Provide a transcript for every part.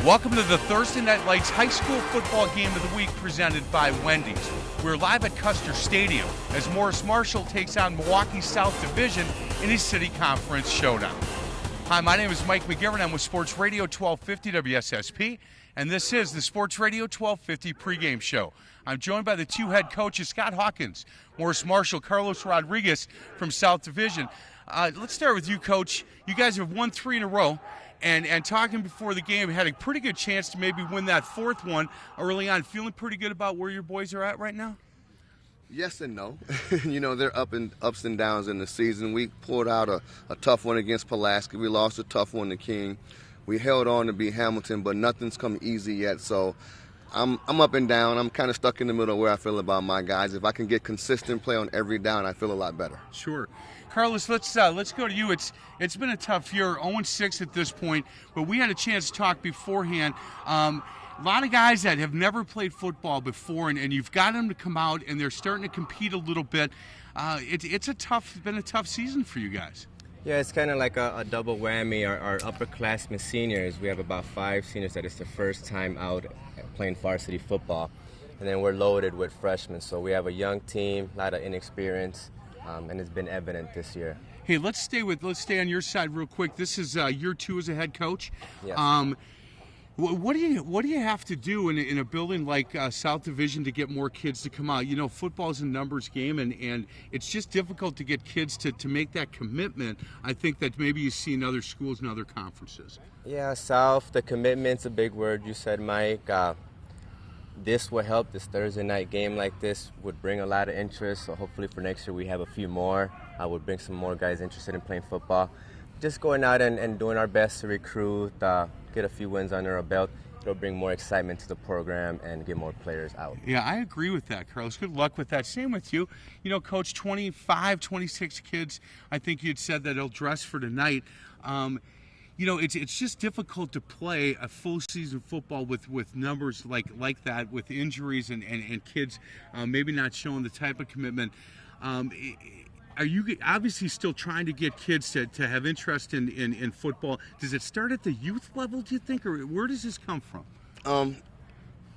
Welcome to the Thursday Night Lights High School Football Game of the Week presented by Wendy's. We're live at Custer Stadium as Morse Marshall takes on Milwaukee South Division in his City Conference Showdown. Hi, my name is Mike McGivern. I'm with Sports Radio 1250 WSSP, and this is the Sports Radio 1250 pregame show. I'm joined by the two head coaches, Scott Hawkins, Morse Marshall, Carlos Rodriguez from South Division. Let's start with you, Coach. You guys have won 3 in a row. And talking before the game, had a pretty good chance to maybe win that fourth one early on. Feeling pretty good about where your boys are at right now? Yes and no. You know, they're ups and downs in the season. We pulled out a tough one against Pulaski. We lost a tough one to King. We held on to beat Hamilton, but nothing's come easy yet. So I'm up and down. I'm kind of stuck in the middle of where I feel about my guys. If I can get consistent play on every down, I feel a lot better. Sure. Carlos, let's go to you. It's been a tough year, 0-6 at this point, but we had a chance to talk beforehand. A lot of guys that have never played football before, and you've got them to come out, and they're starting to compete a little bit. It's been a tough season for you guys. Yeah, it's kind of like a double whammy. Our upperclassmen seniors, we have about 5 seniors that it's the first time out playing varsity football, and then we're loaded with freshmen. So we have a young team, a lot of inexperience. And it's been evident this year. Hey, let's stay on your side real quick. This is year 2 as a head coach. Yes. What do you have to do in a building like South Division to get more kids to come out? You know, football's a numbers game, and it's just difficult to get kids to make that commitment. I think that maybe you see in other schools and other conferences. Yeah, South, the commitment's a big word you said, Mike. This will help. This Thursday night game like this would bring a lot of interest. So hopefully for next year we have a few more. I would bring some more guys interested in playing football. Just going out and doing our best to recruit, get a few wins under our belt. It'll bring more excitement to the program and get more players out. Yeah, I agree with that, Carlos. Good luck with that. Same with you. You know, Coach, 25, 26 kids, I think you'd said that he'll dress for tonight. You know, it's just difficult to play a full season football with numbers like that, with injuries and kids maybe not showing the type of commitment. Are you obviously still trying to get kids to have interest in football? Does it start at the youth level, do you think, or where does this come from?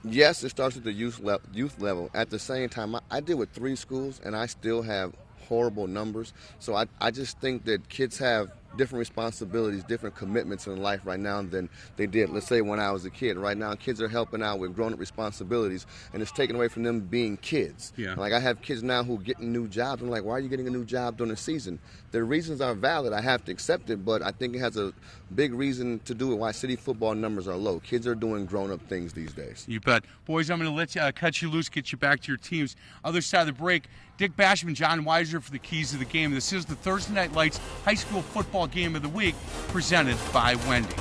Yes, it starts at the youth level. At the same time, I deal with 3 schools, and I still have horrible numbers. So I just think that kids have different responsibilities, different commitments in life right now than they did, let's say, when I was a kid. Right now, kids are helping out with grown-up responsibilities, and it's taken away from them being kids. Yeah. Like, I have kids now who are getting new jobs. I'm like, why are you getting a new job during the season? The reasons are valid. I have to accept it, but I think it has a big reason to do with why city football numbers are low. Kids are doing grown-up things these days. You bet. Boys, I'm going to let you cut you loose, get you back to your teams. Other side of the break, Dick Basham, John Weiser for the keys to the game. This is the Thursday Night Lights High School Football Game of the Week presented by Wendy's.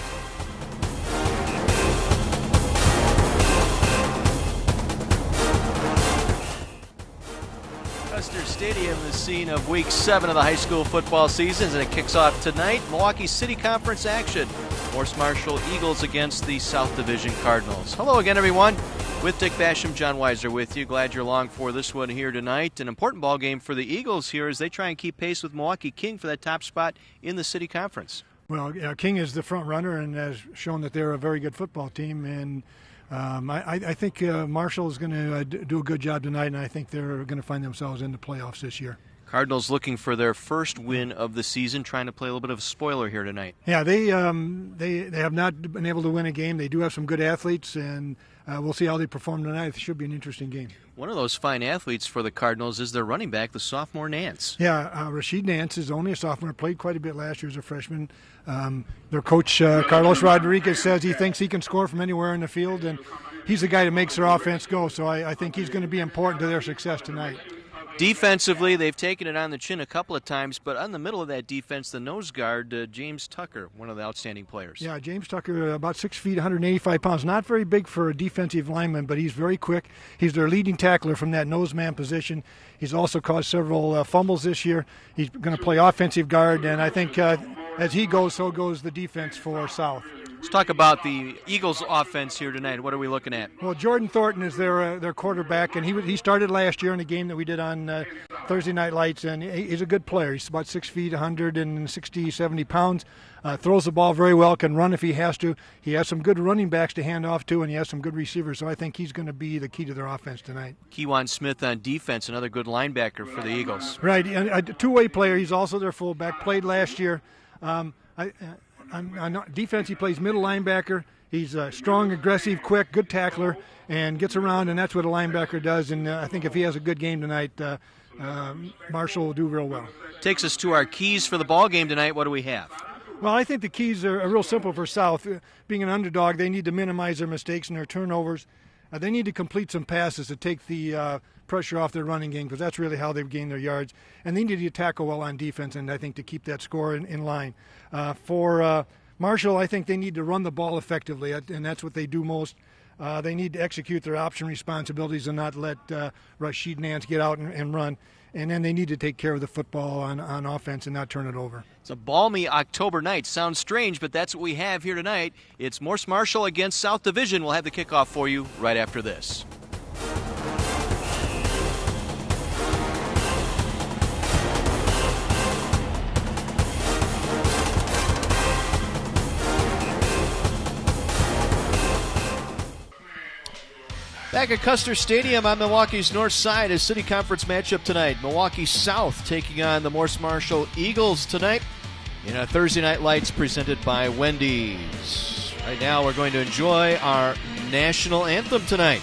Custer Stadium, the scene of Week 7 of the high school football season, and it kicks off tonight. Milwaukee City Conference action. Morse Marshall Eagles against the South Division Cardinals. Hello again, everyone. With Dick Basham, John Weiser with you. Glad you're along for this one here tonight. An important ball game for the Eagles here as they try and keep pace with Milwaukee King for that top spot in the City Conference. Well, King is the front runner and has shown that they're a very good football team. And I think Marshall is going to do a good job tonight, and I think they're going to find themselves in the playoffs this year. Cardinals looking for their first win of the season, trying to play a little bit of a spoiler here tonight. Yeah, they have not been able to win a game. They do have some good athletes, and we'll see how they perform tonight. It should be an interesting game. One of those fine athletes for the Cardinals is their running back, the sophomore Nance. Yeah, Rashid Nance is only a sophomore, played quite a bit last year as a freshman. Their coach, Carlos Rodriguez, says he thinks he can score from anywhere in the field, and he's the guy that makes their offense go. So I think he's going to be important to their success tonight. Defensively, they've taken it on the chin a couple of times, but on the middle of that defense, the nose guard, James Tucker, one of the outstanding players. Yeah, James Tucker, about 6 feet, 185 pounds. Not very big for a defensive lineman, but he's very quick. He's their leading tackler from that nose man position. He's also caused several fumbles this year. He's going to play offensive guard, and I think as he goes, so goes the defense for South. Let's talk about the Eagles' offense here tonight. What are we looking at? Well, Jordan Thornton is their quarterback, and he started last year in a game that we did on Thursday Night Lights, and he's a good player. He's about 6 feet, 160, 70 pounds. Throws the ball very well, can run if he has to. He has some good running backs to hand off to, and he has some good receivers, so I think he's going to be the key to their offense tonight. Kewan Smith on defense, another good linebacker for the Eagles. Right, a two-way player. He's also their fullback, played last year. On defense, he plays middle linebacker. He's strong, aggressive, quick, good tackler, and gets around, and that's what a linebacker does. And I think if he has a good game tonight, Marshall will do real well. Takes us to our keys for the ball game tonight. What do we have? Well, I think the keys are real simple for South. Being an underdog, they need to minimize their mistakes and their turnovers. They need to complete some passes to take the pressure off their running game, because that's really how they've gained their yards. And they need to tackle well on defense, and I think to keep that score in line. For Marshall, I think they need to run the ball effectively, and that's what they do most. They need to execute their option responsibilities and not let Rashid Nance get out and run. And then they need to take care of the football on offense and not turn it over. It's a balmy October night. Sounds strange, but that's what we have here tonight. It's Morse Marshall against South Division. We'll have the kickoff for you right after this. Back at Custer Stadium on Milwaukee's north side, a city conference matchup tonight. Milwaukee South taking on the Morse Marshall Eagles tonight in a Thursday Night Lights presented by Wendy's. Right now we're going to enjoy our national anthem tonight.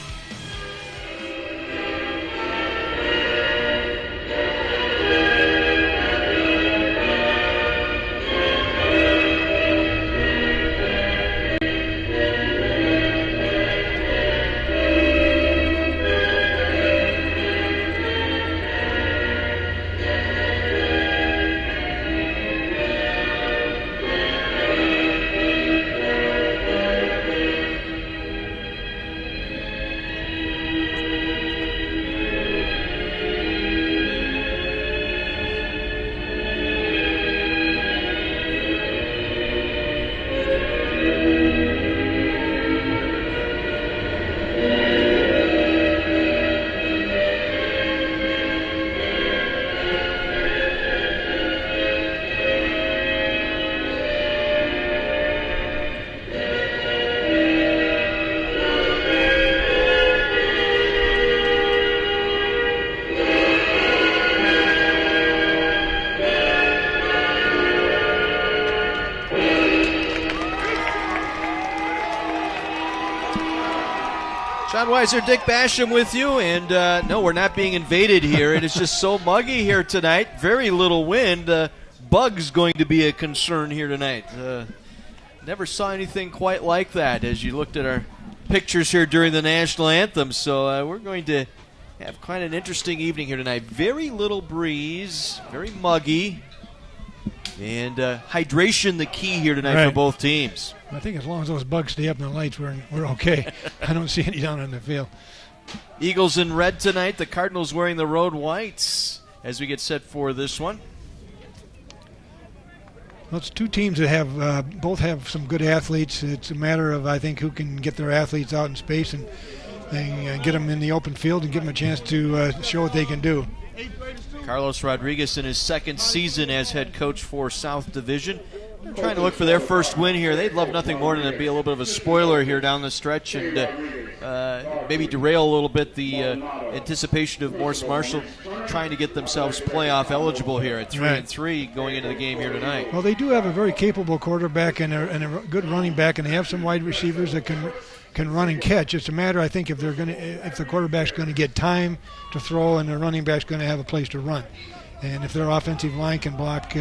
John Weiser, Dick Basham with you, and no, we're not being invaded here. It is just so muggy here tonight. Very little wind. Bugs going to be a concern here tonight. Never saw anything quite like that as you looked at our pictures here during the national anthem. So we're going to have quite an interesting evening here tonight. Very little breeze, very muggy, and hydration the key here tonight for both teams. I think as long as those bugs stay up in the lights, we're okay. I don't see any down on the field. Eagles in red tonight. The Cardinals wearing the road whites as we get set for this one. Well, it's two teams that have both have some good athletes. It's a matter of, I think, who can get their athletes out in space and get them in the open field and give them a chance to show what they can do. Carlos Rodriguez in his second season as head coach for South Division. They're trying to look for their first win here. They'd love nothing more than to be a little bit of a spoiler here down the stretch and maybe derail a little bit the anticipation of Morse Marshall trying to get themselves playoff eligible here at 3-3 going into the game here tonight. Well, they do have a very capable quarterback and a good running back, and they have some wide receivers that can run and catch. It's a matter, I think, if the quarterback's going to get time to throw and the running back's going to have a place to run. And if their offensive line can block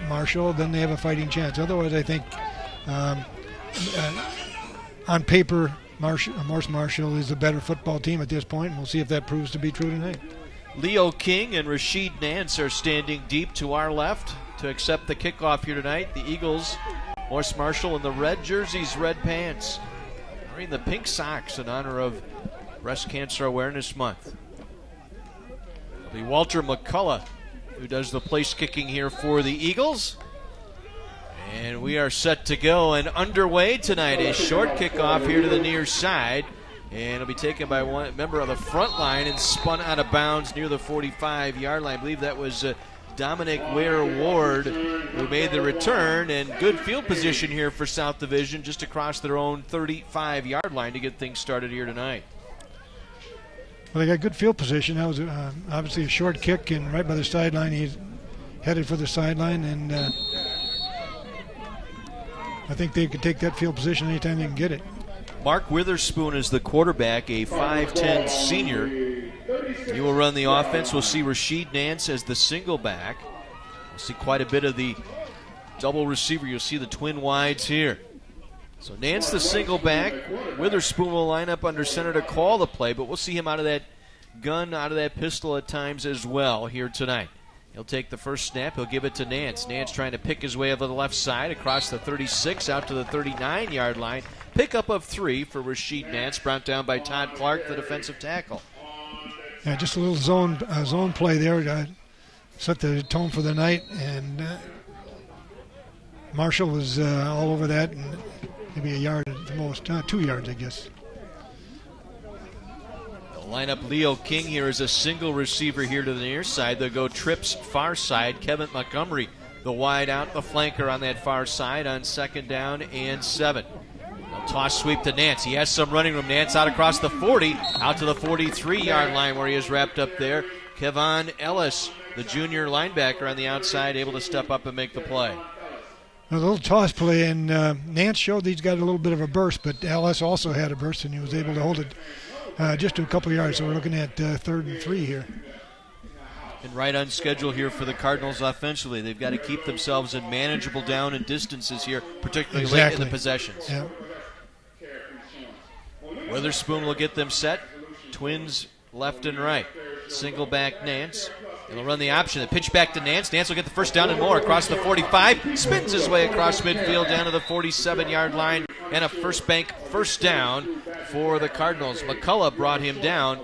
Marshall, then they have a fighting chance. Otherwise, I think on paper, Morse Marshall is a better football team at this point, and we'll see if that proves to be true tonight. Leo King and Rashid Nance are standing deep to our left to accept the kickoff here tonight. The Eagles, Morse Marshall in the red jerseys, red pants, wearing the pink socks in honor of Breast Cancer Awareness Month. It'll be Walter McCullough who does the place kicking here for the Eagles. And we are set to go and underway tonight. A short kickoff here to the near side. And it'll be taken by one member of the front line and spun out of bounds near the 45-yard line. I believe that was Dominic Ware-Ward who made the return, and good field position here for South Division just across their own 35-yard line to get things started here tonight. Well, they got good field position. That was obviously a short kick, and right by the sideline, he's headed for the sideline, and I think they could take that field position anytime they can get it. Mark Witherspoon is the quarterback, a 5'10 senior. He will run the offense. We'll see Rashid Nance as the single back. We'll see quite a bit of the double receiver. You'll see the twin wides here. So Nance the single back. Witherspoon will line up under center to call the play, but we'll see him out of that gun, out of that pistol at times as well here tonight. He'll take the first snap. He'll give it to Nance. Nance trying to pick his way over the left side across the 36 out to the 39-yard line. Pickup of 3 for Rashid Nance, brought down by Todd Clark, the defensive tackle. Yeah, just a little zone play there. Set the tone for the night, and Marshall was all over that, and maybe a yard at the most, 2 yards, I guess. Line up Leo King here as a single receiver here to the near side. They'll go trips far side. Kevin Montgomery, the wide out, the flanker on that far side on 2nd down and 7. A toss sweep to Nance. He has some running room. Nance out across the 40, out to the 43-yard line where he is wrapped up there. Kevon Ellis, the junior linebacker on the outside, able to step up and make the play. A little toss play, and Nance showed he's got a little bit of a burst, but Ellis also had a burst, and he was able to hold it just to a couple of yards. So we're looking at 3rd and 3 here. And right on schedule here for the Cardinals offensively. They've got to keep themselves in manageable down and distances here, particularly late in the possessions. Yeah. Witherspoon will get them set. Twins left and right. Single back Nance. They'll run the option. The pitch back to Nance. Nance will get the first down and more across the 45. Spins his way across midfield down to the 47-yard line. And a first down for the Cardinals. McCullough brought him down.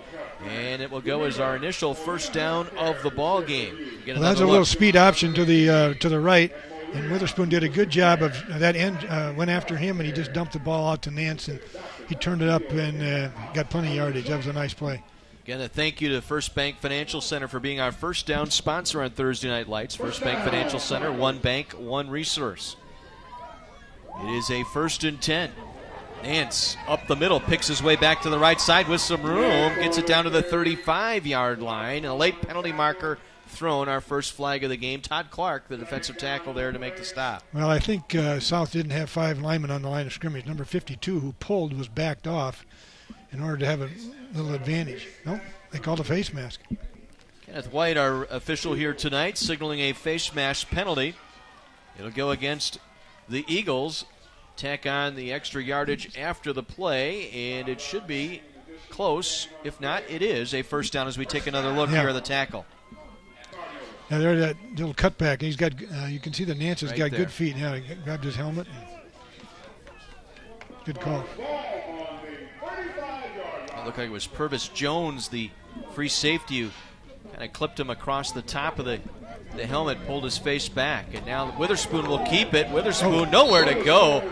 And it will go as our initial first down of the ball game. Well, that's a little speed option to the right. And Witherspoon did a good job of that end. Went after him, and he just dumped the ball out to Nance. And he turned it up and got plenty of yardage. That was a nice play. Again, a thank you to First Bank Financial Center for being our first down sponsor on Thursday Night Lights. First Bank Financial Center, one bank, one resource. It is a 1st and 10. Nance up the middle, picks his way back to the right side with some room, gets it down to the 35-yard line, and a late penalty marker thrown, our first flag of the game. Todd Clark, the defensive tackle, there to make the stop. Well, I think South didn't have 5 linemen on the line of scrimmage. Number 52, who pulled, was backed off in order to have a little advantage. No, they called a face mask. Kenneth White, our official here tonight, signaling a face mask penalty. It'll go against the Eagles. Tack on the extra yardage after the play, and it should be close. If not, it is a first down as we take another look here at the tackle. Now there's that little cutback. He's got. You can see that Nance has got good feet. Yeah, he grabbed his helmet. Good call. It looked like it was Purvis Jones, the free safety, who kind of clipped him across the top of the helmet, pulled his face back, and now Witherspoon will keep it. Witherspoon nowhere to go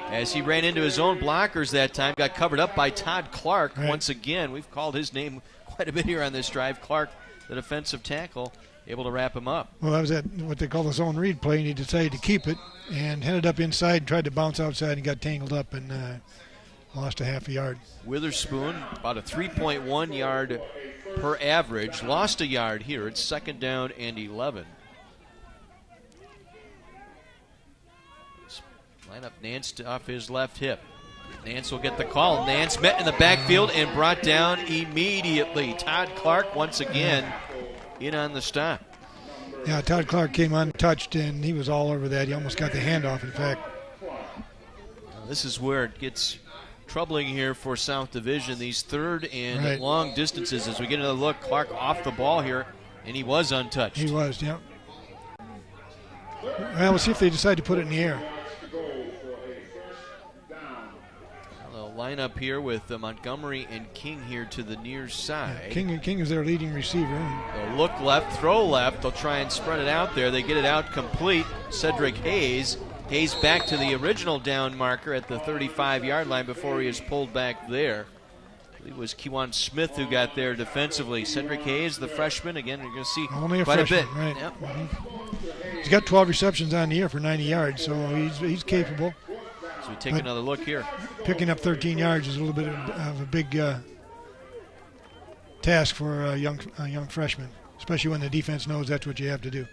as he ran into his own blockers that time, got covered up by Todd Clark once again. We've called his name quite a bit here on this drive. Clark, the defensive tackle, able to wrap him up. Well, that was what they call the zone read play, and he decided to keep it and headed up inside and tried to bounce outside and got tangled up and lost a half a yard. Witherspoon, about a 3.1 yard per average, lost a yard here. It's 2nd down and 11. Line up Nance off his left hip. Nance will get the call. Nance met in the backfield and brought down immediately. Todd Clark once again in on the stop. Yeah, Todd Clark came untouched, and he was all over that. He almost got the handoff, in fact. This is where it gets troubling here for South Division. These 3rd and long distances. As we get another look, Clark off the ball here, and he was untouched. He was, yeah. Well, we'll see if they decide to put it in the air. Line up here with Montgomery and King here to the near side. Yeah, King is their leading receiver. They'll look left, throw left. They'll try and spread it out there. They get it out complete. Cedric Hayes. Hayes back to the original down marker at the 35-yard line before he is pulled back there. It was Kewan Smith who got there defensively. Cedric Hayes, the freshman, again, you're going to see only quite freshman, a bit. Right. Yep. Mm-hmm. He's got 12 receptions on the year for 90 yards, so he's capable. So we take another look here. Picking up 13 yards is a little bit of a big task for a young freshman, especially when the defense knows that's what you have to do.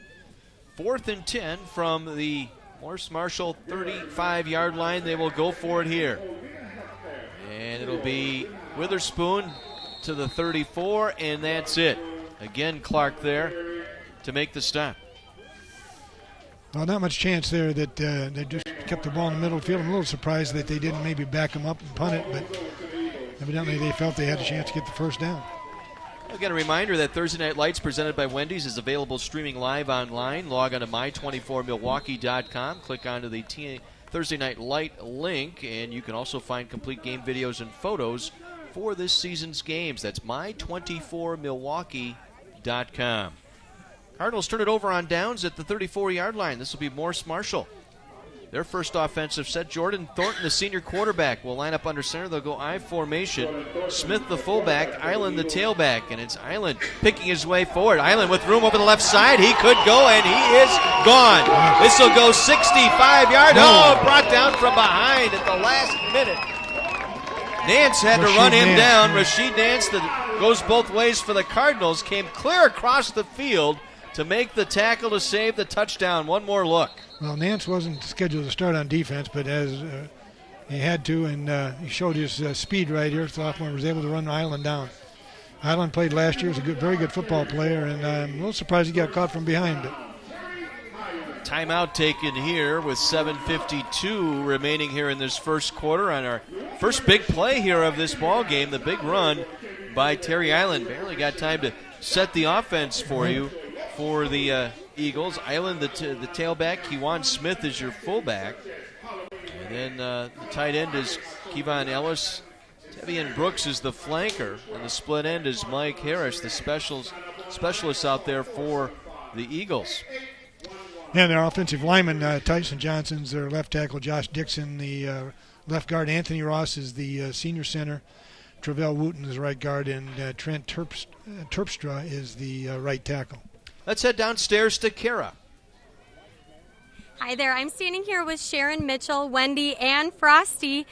4th and 10 from the Morse Marshall 35-yard line. They will go for it here. And it'll be Witherspoon to the 34, and that's it. Again, Clark there to make the stop. Well, not much chance there that they just kept the ball in the middle of the field. I'm a little surprised that they didn't maybe back him up and punt it, but evidently they felt they had a chance to get the first down. Again, a reminder that Thursday Night Lights presented by Wendy's is available streaming live online. Log on to my24milwaukee.com. Click onto the Thursday Night Light link, and you can also find complete game videos and photos for this season's games. That's my24milwaukee.com. Cardinals turn it over on downs at the 34-yard line. This will be Morse Marshall. Their first offensive set. Jordan Thornton, the senior quarterback, will line up under center. They'll go I formation. Smith, the fullback. Island, the tailback. And it's Island picking his way forward. Island with room over the left side. He could go, and he is gone. This will go 65 yards. Oh, brought down from behind at the last minute. Nance had to run him down. Rashid Nance, that goes both ways for the Cardinals, came clear across the field to make the tackle to save the touchdown. One more look. Well, Nance wasn't scheduled to start on defense, but as he had to, and he showed his speed right here. Sophomore was able to run Island down. Island played last year, was a very good football player, and I'm a little surprised he got caught from behind. But timeout taken here with 7:52 remaining here in this first quarter on our first big play here of this ball game. The big run by Terry Island. Barely got time to set the offense for you. For the Eagles, Island the tailback, Kewan Smith is your fullback, and then the tight end is Kevon Ellis. Tevian Brooks is the flanker, and the split end is Mike Harris, the specialist out there for the Eagles. Yeah, their offensive lineman, Tyson Johnson's their left tackle, Josh Dixon, the left guard, Anthony Ross is the senior center, Travell Wooten is right guard, and Trent Terpstra is the right tackle. Let's head downstairs to Kara. Hi there. I'm standing here with Sharon Mitchell, Wendy, and Frosty,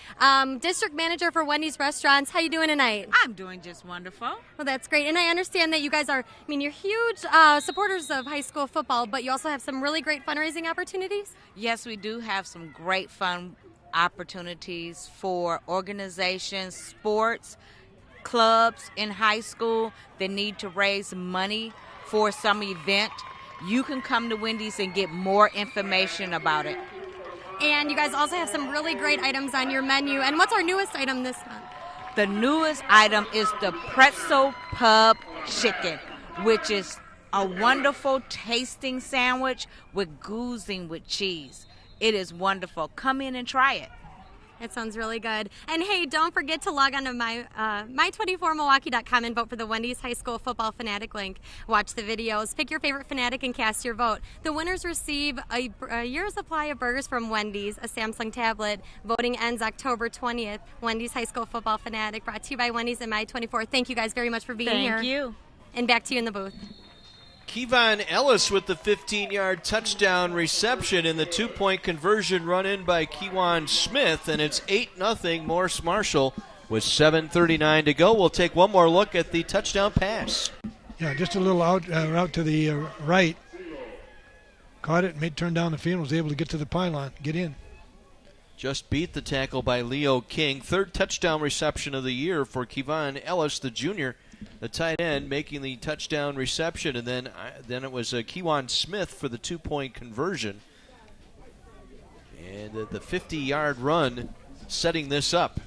district manager for Wendy's Restaurants. How you doing tonight? I'm doing just wonderful. Well, that's great. And I understand that you guys are, you're huge supporters of high school football, but you also have some really great fundraising opportunities? Yes, we do have some great fun opportunities for organizations, sports, clubs in high school that need to raise money for some event. You can come to Wendy's and get more information about it. And you guys also have some really great items on your menu. And what's our newest item this month? The newest item is the Pretzel Pub Chicken, which is a wonderful tasting sandwich with goozing with cheese. It is wonderful. Come in and try it. It sounds really good. And hey, don't forget to log on to my24milwaukee.com and vote for the Wendy's High School Football Fanatic link. Watch the videos, pick your favorite fanatic, and cast your vote. The winners receive a year's supply of burgers from Wendy's, a Samsung tablet. Voting ends October 20th. Wendy's High School Football Fanatic, brought to you by Wendy's and My24. Thank you guys very much for being here. Thank you. And back to you in the booth. Kevon Ellis with the 15-yard touchdown reception and the two-point conversion run in by Kewan Smith, and it's 8-0 Morse Marshall with 7:39 to go. We'll take one more look at the touchdown pass. Yeah, just a little route to the right. Caught it, turned down the field, was able to get to the pylon, get in. Just beat the tackle by Leo King. Third touchdown reception of the year for Kevon Ellis, the junior. The tight end making the touchdown reception, and then it was Kewan Smith for the two-point conversion. And the 50-yard run setting this up.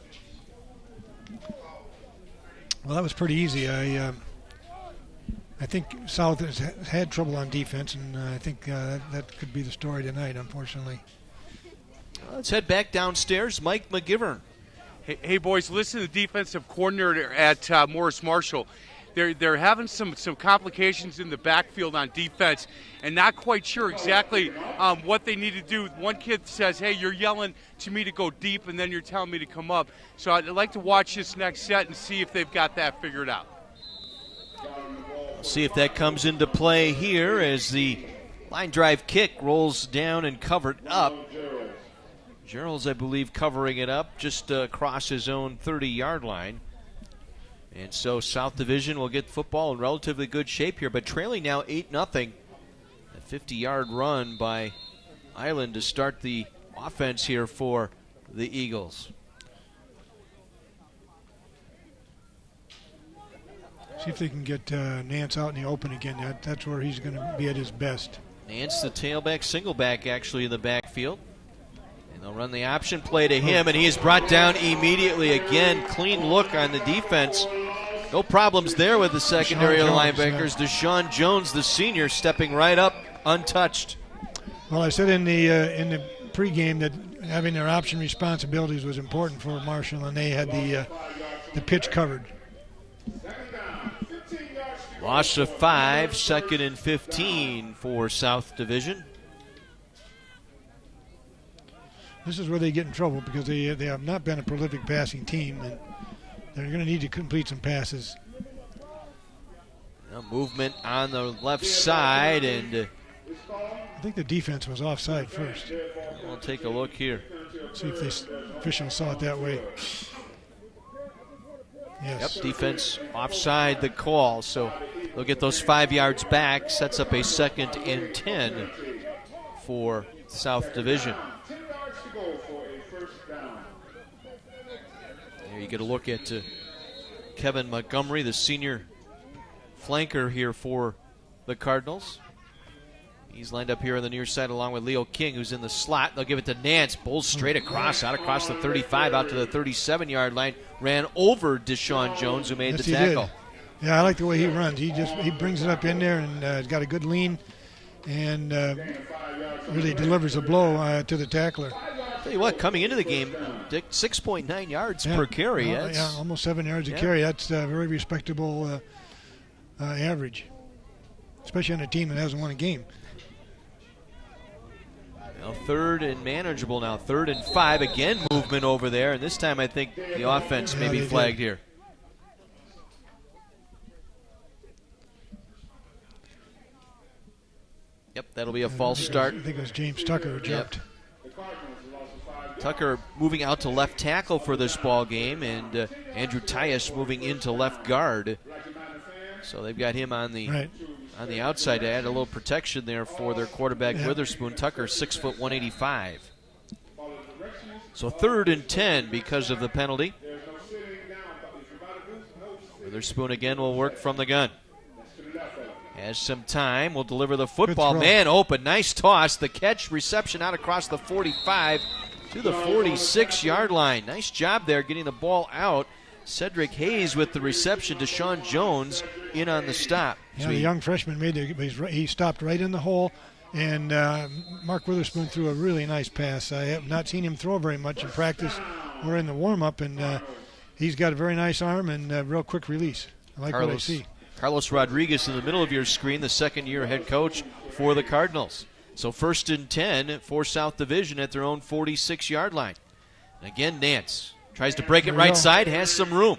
Well, that was pretty easy. I think South has had trouble on defense, and I think that could be the story tonight, unfortunately. Let's head back downstairs. Mike McGivern. Hey, boys, listen to the defensive coordinator at Morse Marshall. they're having some complications in the backfield on defense, and not quite sure exactly what they need to do. One kid says, "Hey, you're yelling to me to go deep, and then you're telling me to come up." So I'd like to watch this next set and see if they've got that figured out. See if that comes into play here as the line drive kick rolls down and covered up. Gerald's, I believe, covering it up just across his own 30-yard line. And so South Division will get football in relatively good shape here, but trailing now 8-0. A 50-yard run by Island to start the offense here for the Eagles. See if they can get Nance out in the open again. That's where he's going to be at his best. Nance, the tailback, single back actually in the backfield. And they'll run the option play to him, and he is brought down immediately. Again, clean look on the defense. No problems there with the secondary linebackers. Deshaun Jones, the senior, stepping right up, untouched. Well, I said in the pregame that having their option responsibilities was important for Marshall, and they had the pitch covered. Loss of 5, 2nd and 15 for South Division. This is where they get in trouble because they have not been a prolific passing team, and they're going to need to complete some passes. Now movement on the left side, and I think the defense was offside first. We'll take a look here. See if the officials saw it that way. Yes. Yep, defense offside the call, so they'll get those 5 yards back. Sets up a 2nd and 10 for South Division. There you get a look at Kevin Montgomery, the senior flanker here for the Cardinals. He's lined up here on the near side along with Leo King, who's in the slot. They'll give it to Nance. Bowls straight across, out across the 35, out to the 37-yard line. Ran over Deshaun Jones, who made the tackle. Yeah, I like the way he runs. He brings it up in there and has got a good lean and really delivers a blow to the tackler. Tell you what, coming into the game, Dick, 6.9 yards per carry. Yeah, almost 7 yards a carry. That's a very respectable average, especially on a team that hasn't won a game. Now 3rd and manageable now. 3rd and 5. Again, movement over there. And this time I think the offense may be flagged here. Yep, that'll be a false start. I think it was James Tucker who jumped. Tucker moving out to left tackle for this ball game, and Andrew Tyus moving into left guard. So they've got him on the outside to add a little protection there for their quarterback Witherspoon. Tucker, 6 foot 185. So 3rd and 10 because of the penalty. Witherspoon again will work from the gun. Has some time, will deliver the football. Man open, nice toss. The catch, reception out across the 45 to the 46-yard line. Nice job there getting the ball out. Cedric Hayes with the reception. Deshaun Jones in on the stop. Yeah, the young freshman he stopped right in the hole, and Mark Witherspoon threw a really nice pass. I have not seen him throw very much in practice or in the warm-up, and he's got a very nice arm and a real quick release. I like what I see. Carlos Rodriguez in the middle of your screen, the second-year head coach for the Cardinals. So 1st and 10 for South Division at their own 46-yard line. And again, Nance tries to break it right side, has some room.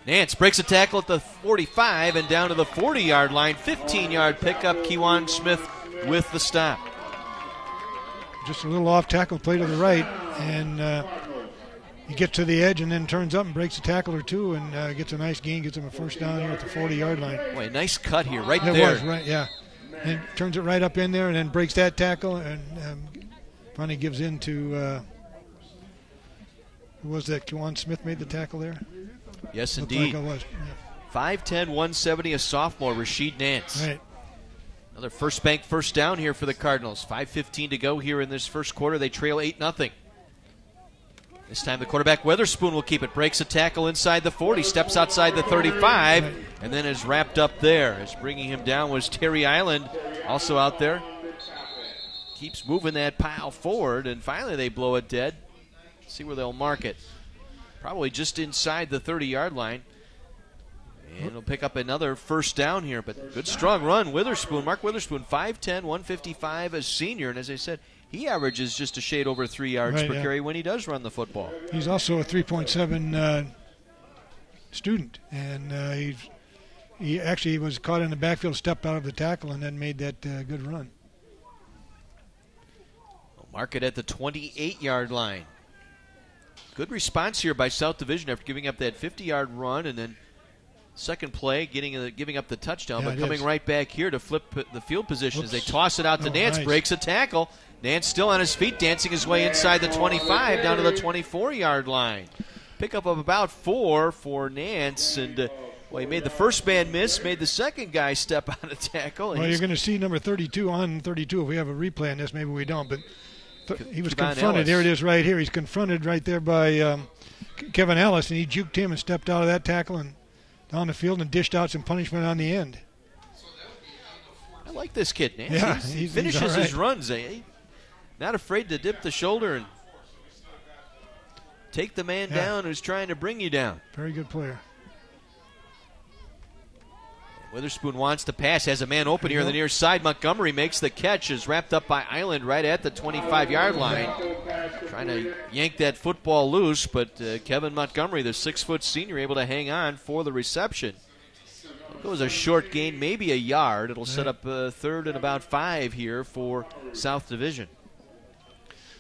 Nance breaks a tackle at the 45 and down to the 40-yard line. 15-yard pickup. Kewan Smith with the stop. Just a little off-tackle play to the right, and he gets to the edge and then turns up and breaks a tackle or two and gets a nice gain, gets him a first down here at the 40-yard line. Boy, nice cut here, right there. It was, right, yeah. And turns it right up in there and then breaks that tackle and finally gives in to, who was that? Kewan Smith made the tackle there? Yes, Looked indeed. like it was. Yeah. 5'10", 170, a sophomore, Rashid Nance. Right. Another first bank first down here for the Cardinals. 5:15 to go here in this first quarter. They trail 8-0. This time the quarterback Witherspoon will keep it. Breaks a tackle inside the 40, steps outside the 35, and then is wrapped up there. As bringing him down was Terry Island, also out there. Keeps moving that pile forward, and finally they blow it dead. See where they'll mark it. Probably just inside the 30-yard line. And he'll pick up another first down here, but good strong run. Mark Witherspoon, 5'10", 155, a senior. And as I said, he averages just a shade over 3 yards per carry when he does run the football. He's also a 3.7 student, and he actually was caught in the backfield, stepped out of the tackle, and then made that good run. We'll mark it at the 28-yard line. Good response here by South Division after giving up that 50-yard run, and then second play, giving up the touchdown, but coming right back here to flip the field position as they toss it out to Nance. Nice. Breaks a tackle. Nance still on his feet, dancing his way inside the 25 down to the 24-yard line. Pickup of about 4 for Nance, and he made the first man miss, made the second guy step out of tackle. Well, you're going to see number 32 on 32 if we have a replay on this. Maybe we don't, but he was confronted. There it is right here. He's confronted right there by Kevin Ellis, and he juked him and stepped out of that tackle and down the field and dished out some punishment on the end. I like this kid, Nance. He finishes his runs. Not afraid to dip the shoulder and take the man down who's trying to bring you down. Very good player. Witherspoon wants to pass, has a man open here on the near side. Montgomery makes the catch, is wrapped up by Island right at the 25-yard line. Trying to yank that football loose, but Kevin Montgomery, the 6-foot senior, able to hang on for the reception. It was a short gain, maybe a yard. It'll set up third and about 5 here for South Division.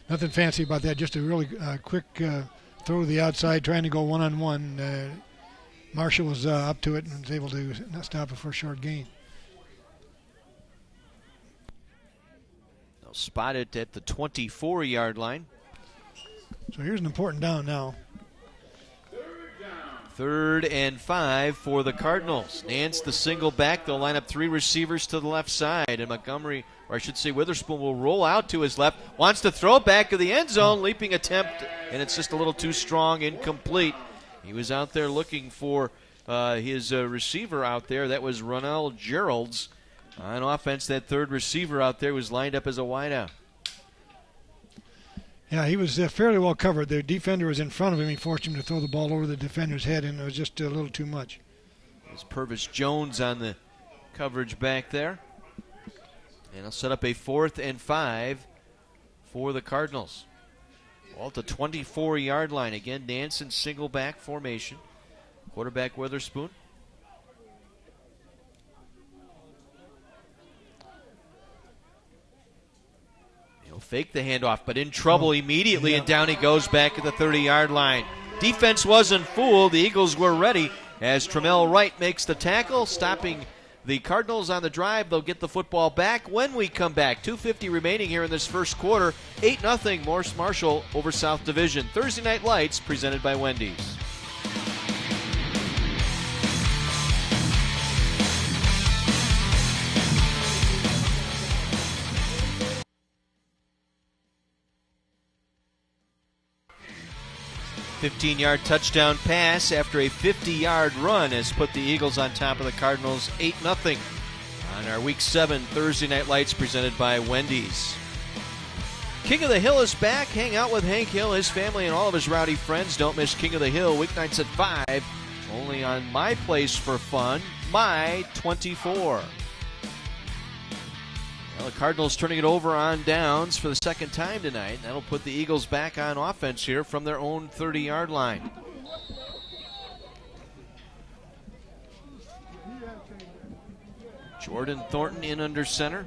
Nothing fancy about that, just a really quick throw to the outside, trying to go one-on-one. Marshall was up to it and was able to not stop it for a short gain. They'll spot it at the 24-yard line. So here's an important down now. 3rd and 5 for the Cardinals. Nance, the single back. They'll line up 3 receivers to the left side. And Montgomery, or I should say Witherspoon, will roll out to his left. Wants to throw it back of the end zone. Leaping attempt, and it's just a little too strong, incomplete. He was out there looking for his receiver out there. That was Ronell Geralds. On offense, that third receiver out there was lined up as a wideout. Yeah, he was fairly well covered. The defender was in front of him. He forced him to throw the ball over the defender's head, and it was just a little too much. There's Purvis Jones on the coverage back there. And he'll set up a 4th and 5 for the Cardinals. Well, at the 24-yard line. Again, Nance in single back formation. Quarterback Witherspoon. He'll fake the handoff, but in trouble immediately, and down he goes back at the 30-yard line. Defense wasn't fooled. The Eagles were ready as Tremel Wright makes the tackle, stopping the Cardinals on the drive. They'll get the football back when we come back. 2:50 remaining here in this first quarter. 8-0 Morse Marshall over South Division. Thursday Night Lights presented by Wendy's. A 15-yard touchdown pass after a 50-yard run has put the Eagles on top of the Cardinals 8-0 on our Week 7 Thursday Night Lights presented by Wendy's. King of the Hill is back. Hang out with Hank Hill, his family, and all of his rowdy friends. Don't miss King of the Hill weeknights at 5, only on My Place for Fun, My 24. Well, the Cardinals turning it over on downs for the second time tonight. That'll put the Eagles back on offense here from their own 30-yard line. Jordan Thornton in under center.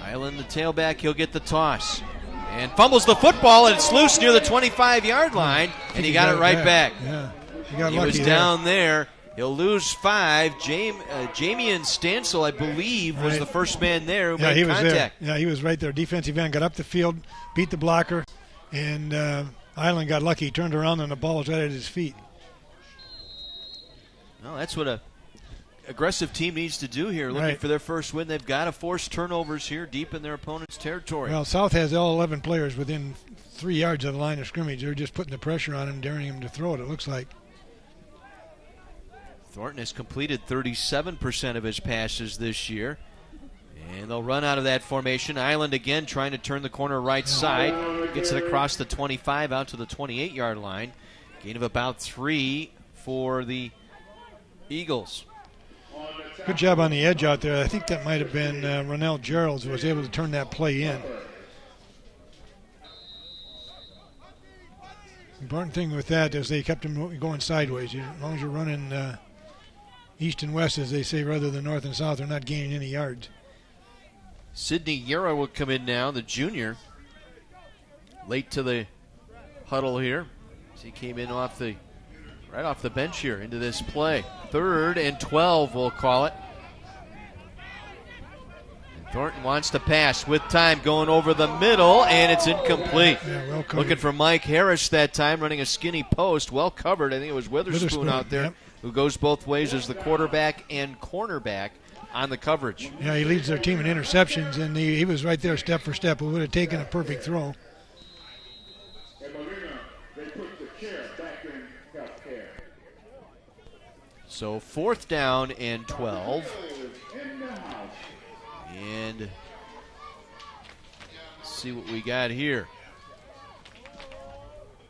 Island, the tailback, he'll get the toss. And fumbles the football, and it's loose near the 25-yard line, and he got it right back. Yeah, he was down there. He'll lose 5. Jamian Stansel, I believe, was the first man there who made contact. Yeah, he was right there. Defensive end got up the field, beat the blocker, and Island got lucky. He turned around, and the ball was right at his feet. Well, that's what a aggressive team needs to do here. Looking for their first win. They've got to force turnovers here deep in their opponent's territory. Well, South has all 11 players within 3 yards of the line of scrimmage. They're just putting the pressure on him, daring him to throw it, it looks like. Thornton has completed 37% of his passes this year. And they'll run out of that formation. Island again trying to turn the corner right side. Gets it across the 25 out to the 28-yard line. Gain of about 3 for the Eagles. Good job on the edge out there. I think that might have been Ronell Geralds who was able to turn that play in. Important thing with that is they kept him going sideways. As long as you're running east and west, as they say, rather than north and south, they're not gaining any yards. Sidney Yura will come in now, the junior. Late to the huddle here. He came in right off the bench here into this play. 3rd and 12, we'll call it. Thornton wants to pass with time going over the middle, and it's incomplete. Yeah, well covered. Looking for Mike Harris that time, running a skinny post. Well covered. I think it was Witherspoon out there, yep, who goes both ways as the quarterback and cornerback on the coverage. Yeah, he leads their team in interceptions, and he was right there step for step. It would have taken a perfect throw. So 4th down and 12. And let's see what we got here.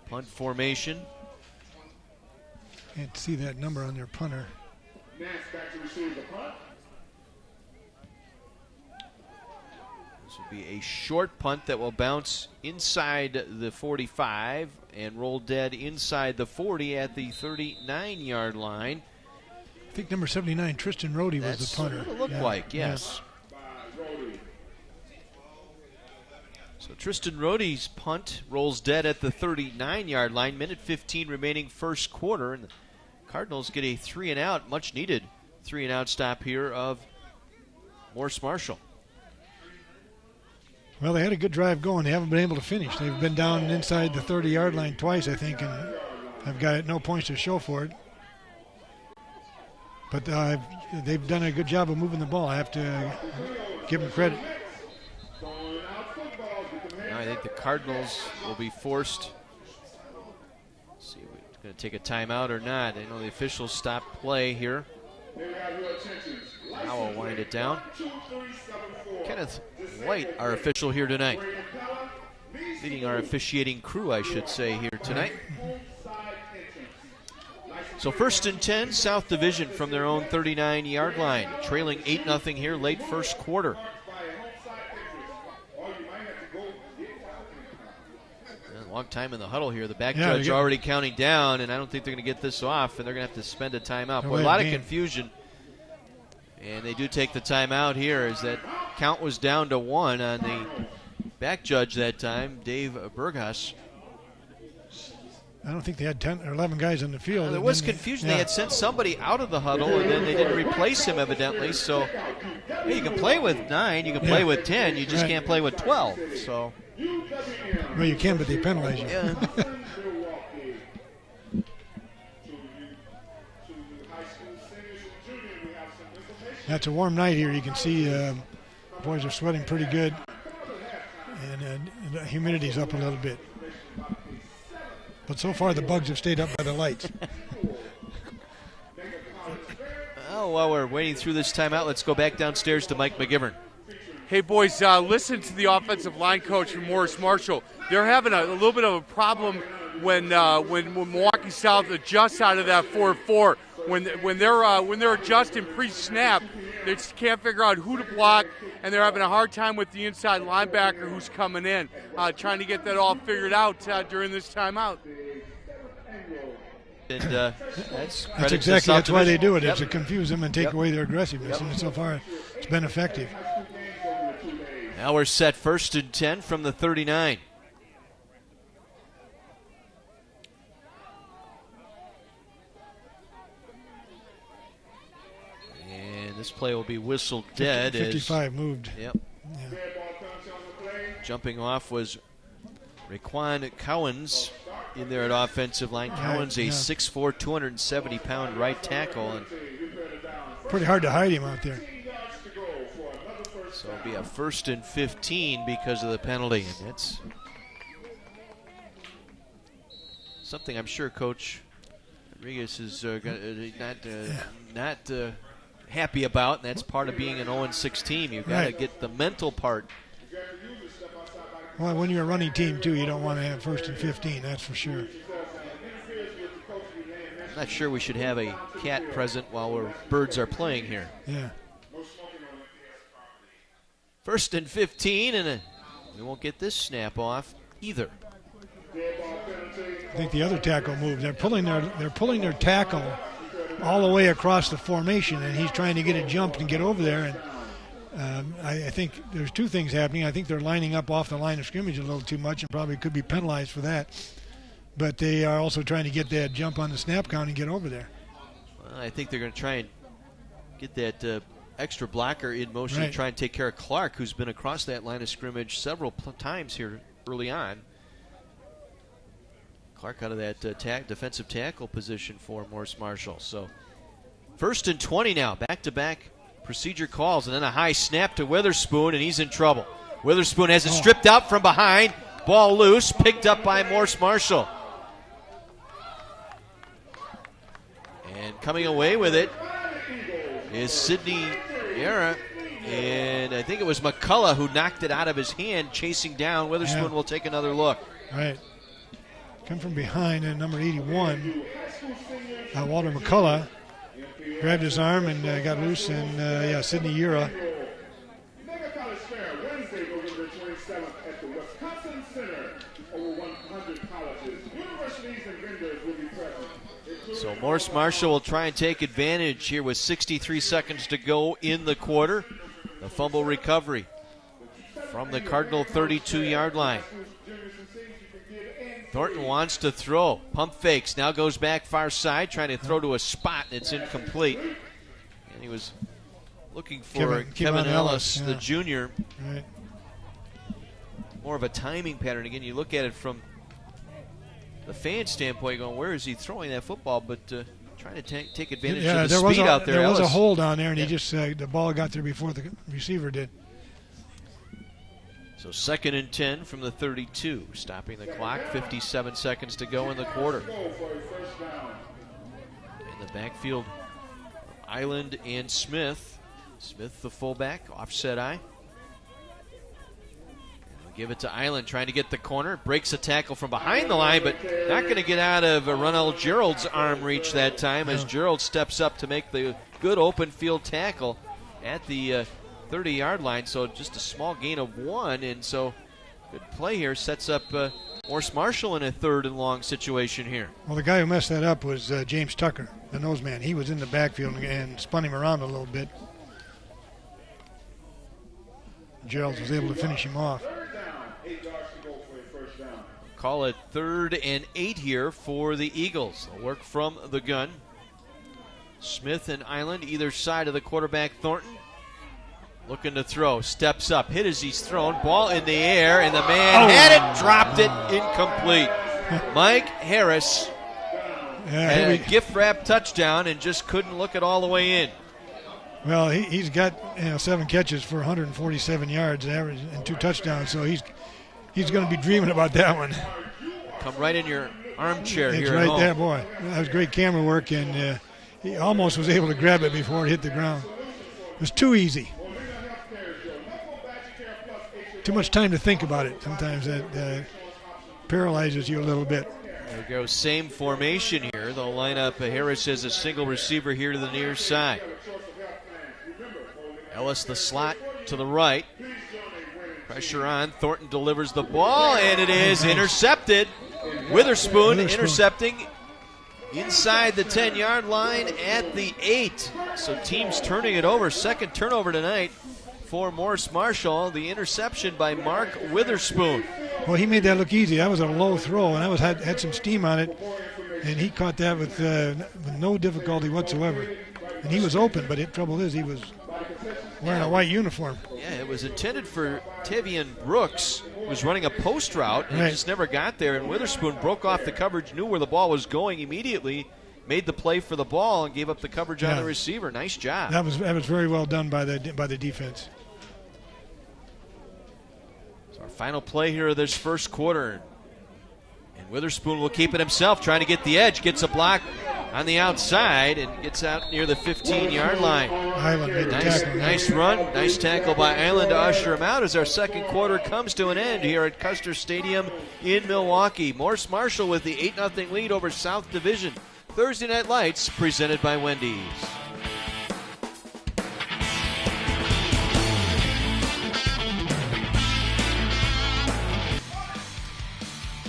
Punt formation. Can't see that number on their punter. This will be a short punt that will bounce inside the 45 and roll dead inside the 40 at the 39-yard line. I think number 79, Tristan Rohde, was the punter. That's what it looked like, yes. So Tristan Rohde's punt rolls dead at the 39-yard line. Minute 15 remaining first quarter, and the Cardinals get a 3-and-out, much-needed 3-and-out stop here of Morse Marshall. Well, they had a good drive going. They haven't been able to finish. They've been down inside the 30-yard line twice, I think, and have got no points to show for it. But they've done a good job of moving the ball. I have to give them credit. Now I think the Cardinals will be forced. Let's see if we're going to take a timeout or not. I know the officials stopped play here. Now we'll wind it down. Kenneth White, our official here tonight. Leading our officiating crew, I should say, here tonight. So 1st and 10, South Division from their own 39-yard line. Trailing 8-0 here late first quarter. A long time in the huddle here. The back judge already counting down, and I don't think they're going to get this off, and they're going to have to spend a timeout. Boy, a lot of confusion. And they do take the timeout here as that count was down to 1 on the back judge that time, Dave Burgos. I don't think they had 10 or 11 guys on the field. There was confusion. They had sent somebody out of the huddle, and then they didn't replace him, evidently. So hey, you can play with 9, you can play with 10, you just can't play with 12. So, well, you can, but they penalize you. Yeah. It's a warm night here. You can see boys are sweating pretty good, and the humidity's up a little bit. But so far, the bugs have stayed up by the lights. Oh, while we're waiting through this timeout, let's go back downstairs to Mike McGivern. Hey, boys, listen to the offensive line coach from Morse Marshall. They're having a little bit of a problem when Milwaukee South adjusts out of that 4-4. When they're adjusting pre-snap, they just can't figure out who to block, and they're having a hard time with the inside linebacker who's coming in, trying to get that all figured out during this timeout. And that's exactly why they do it, is to confuse them and take away their aggressiveness. And so far, it's been effective. Now we're set 1st and 10 from the 39. And this play will be whistled dead. 55 moved. Yep. Yeah. Jumping off was Raquan Cowens in there at offensive line. Cowens, a 6'4", 270-pound right tackle. And pretty hard to hide him out there. so it'll be a 1st and 15 because of the penalty. And that's something I'm sure Coach Rodriguez is not happy about, and that's part of being an 0-6 team. You've got to get the mental part. Well, when you're a running team, too, you don't want to have 1st and 15, that's for sure. I'm not sure we should have a cat present while birds are playing here. Yeah. 1st and 15, and we won't get this snap off either. I think the other tackle moved. They're pulling their tackle all the way across the formation, and he's trying to get it jumped and get over there. And I think there's two things happening. I think they're lining up off the line of scrimmage a little too much and probably could be penalized for that. But they are also trying to get that jump on the snap count and get over there. Well, I think they're going to try and get that extra blocker in motion Right. and try and take care of Clark, who's been across that line of scrimmage several times here early on. Clark out of that defensive tackle position for Morse Marshall. So 1st and 20 now, back-to-back procedure calls, and then a high snap to Witherspoon, and he's in trouble. Witherspoon has it stripped out from behind, ball loose, picked up by Morse Marshall. And coming away with it is Sidney Era, and I think it was McCullough who knocked it out of his hand, chasing down. Witherspoon will take another look. Right. Come from behind, and number 81, Walter McCullough, grabbed his arm and got loose, and Sidney Ura. So Morse Marshall will try and take advantage here with 63 seconds to go in the quarter. The fumble recovery from the Cardinal 32-yard line. Thornton wants to throw. Pump fakes. Now goes back far side, trying to throw to a spot, and it's incomplete. And he was looking for Kevin Ellis, the junior. Right. More of a timing pattern. Again, you look at it from the fan standpoint, going, where is he throwing that football? But trying to take advantage of the speed out there. There was a hold on there, and he just the ball got there before the receiver did. So 2nd and 10 from the 32, stopping the clock. 57 seconds to go in the quarter. In the backfield, Island and Smith. Smith, the fullback, offset eye. Give it to Island, trying to get the corner. Breaks a tackle from behind the line, but not going to get out of Ronald Gerald's arm reach that time as Gerald steps up to make the good open field tackle at the 30-yard line. So just a small gain of 1, and so good play here. Sets up Morse Marshall in a 3rd and long situation here. Well, the guy who messed that up was James Tucker, the nose man. He was in the backfield and spun him around a little bit. Gerald was able to finish him off. Call it 3rd and 8 here for the Eagles. They'll work from the gun. Smith and Island either side of the quarterback, Thornton. Looking to throw, steps up, hit as he's thrown, ball in the air, and the man had it, dropped it, incomplete. Mike Harris had a gift-wrap touchdown and just couldn't look it all the way in. Well, he's got 7 catches for 147 yards average and 2 touchdowns, so he's going to be dreaming about that one. Come right in your armchair it's here right at home. there, boy. That was great camera work, and he almost was able to grab it before it hit the ground. It was too easy. Too much time to think about it. Sometimes that paralyzes you a little bit. There goes same formation here. They'll line up Harris as a single receiver here to the near side. Ellis the slot to the right. Pressure on. Thornton delivers the ball, and it is intercepted. Witherspoon intercepting inside the 10-yard line at the 8. So teams turning it over. 2nd turnover tonight for Morse Marshall. The interception by Mark Witherspoon. Well, he made that look easy. That was a low throw, and that had some steam on it, and he caught that with no difficulty whatsoever. And he was open, but the trouble is he was wearing a white uniform. Yeah, it was intended for Tavian Brooks, who was running a post route, and just never got there. And Witherspoon broke off the coverage, knew where the ball was going immediately, made the play for the ball, and gave up the coverage on the receiver. Nice job. That was very well done by the defense. So our final play here of this first quarter. And Witherspoon will keep it himself, trying to get the edge. Gets a block on the outside and gets out near the 15-yard line. Island made the tackle. Nice run. Nice tackle by Island to usher him out as our second quarter comes to an end here at Custer Stadium in Milwaukee. Morse Marshall with the 8-0 lead over South Division. Thursday Night Lights, presented by Wendy's.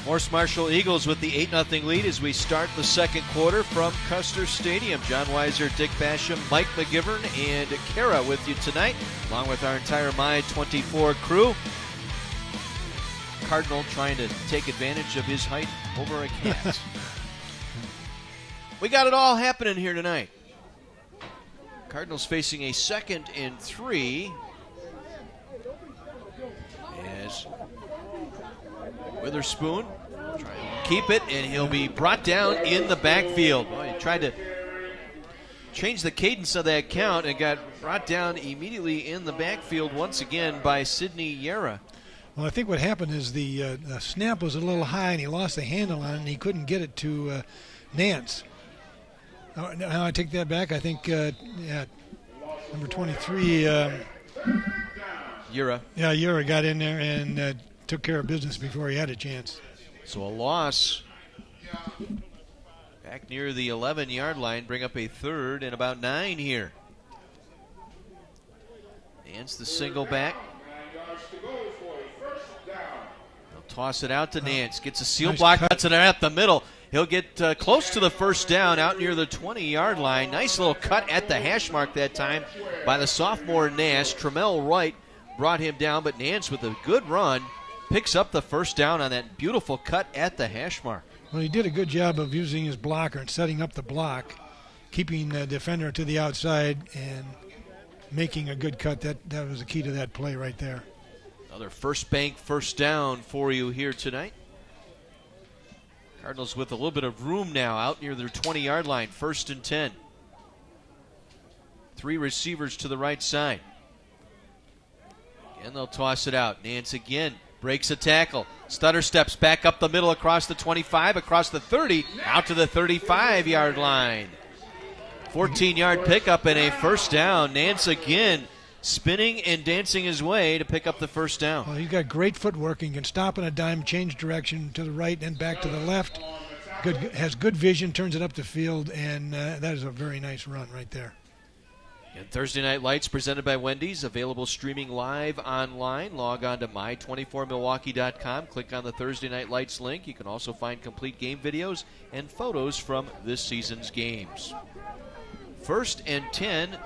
Morse Marshall Eagles with the 8-0 lead as we start the second quarter from Custer Stadium. John Weiser, Dick Basham, Mike McGivern, and Kara with you tonight, along with our entire My 24 crew. Cardinal trying to take advantage of his height over a cat. We got it all happening here tonight. Cardinals facing a 2nd and 3 as Witherspoon trying to keep it, and he'll be brought down in the backfield. Boy, he tried to change the cadence of that count and got brought down immediately in the backfield once again by Sidney Yera. Well, I think what happened is the snap was a little high, and he lost the handle on it, and he couldn't get it to Nance. Now I take that back. I think number 23. Yera. Yeah, Yera got in there and took care of business before he had a chance. So a loss back near the 11-yard line. Bring up a 3rd and about 9 here. Nance the single back. They'll toss it out to Nance. Gets a seal block, cuts it at the middle. He'll get close to the first down out near the 20-yard line. Nice little cut at the hash mark that time by the sophomore Nash. Tremel Wright brought him down, but Nance with a good run picks up the first down on that beautiful cut at the hash mark. Well, he did a good job of using his blocker and setting up the block, keeping the defender to the outside and making a good cut. That was the key to that play right there. Another first bank first down for you here tonight. Cardinals with a little bit of room now out near their 20-yard line. 1st and 10. 3 receivers to the right side. And they'll toss it out. Nance again breaks a tackle. Stutter steps back up the middle across the 25, across the 30, out to the 35-yard line. 14-yard pickup and a first down. Nance again spinning and dancing his way to pick up the first down. Well, he's got great footwork. He can stop on a dime, change direction to the right and back to the left. Has good vision, turns it up the field, and that is a very nice run right there. And Thursday Night Lights presented by Wendy's, available streaming live online. Log on to my24milwaukee.com. Click on the Thursday Night Lights link. You can also find complete game videos and photos from this season's games. 1st and 10,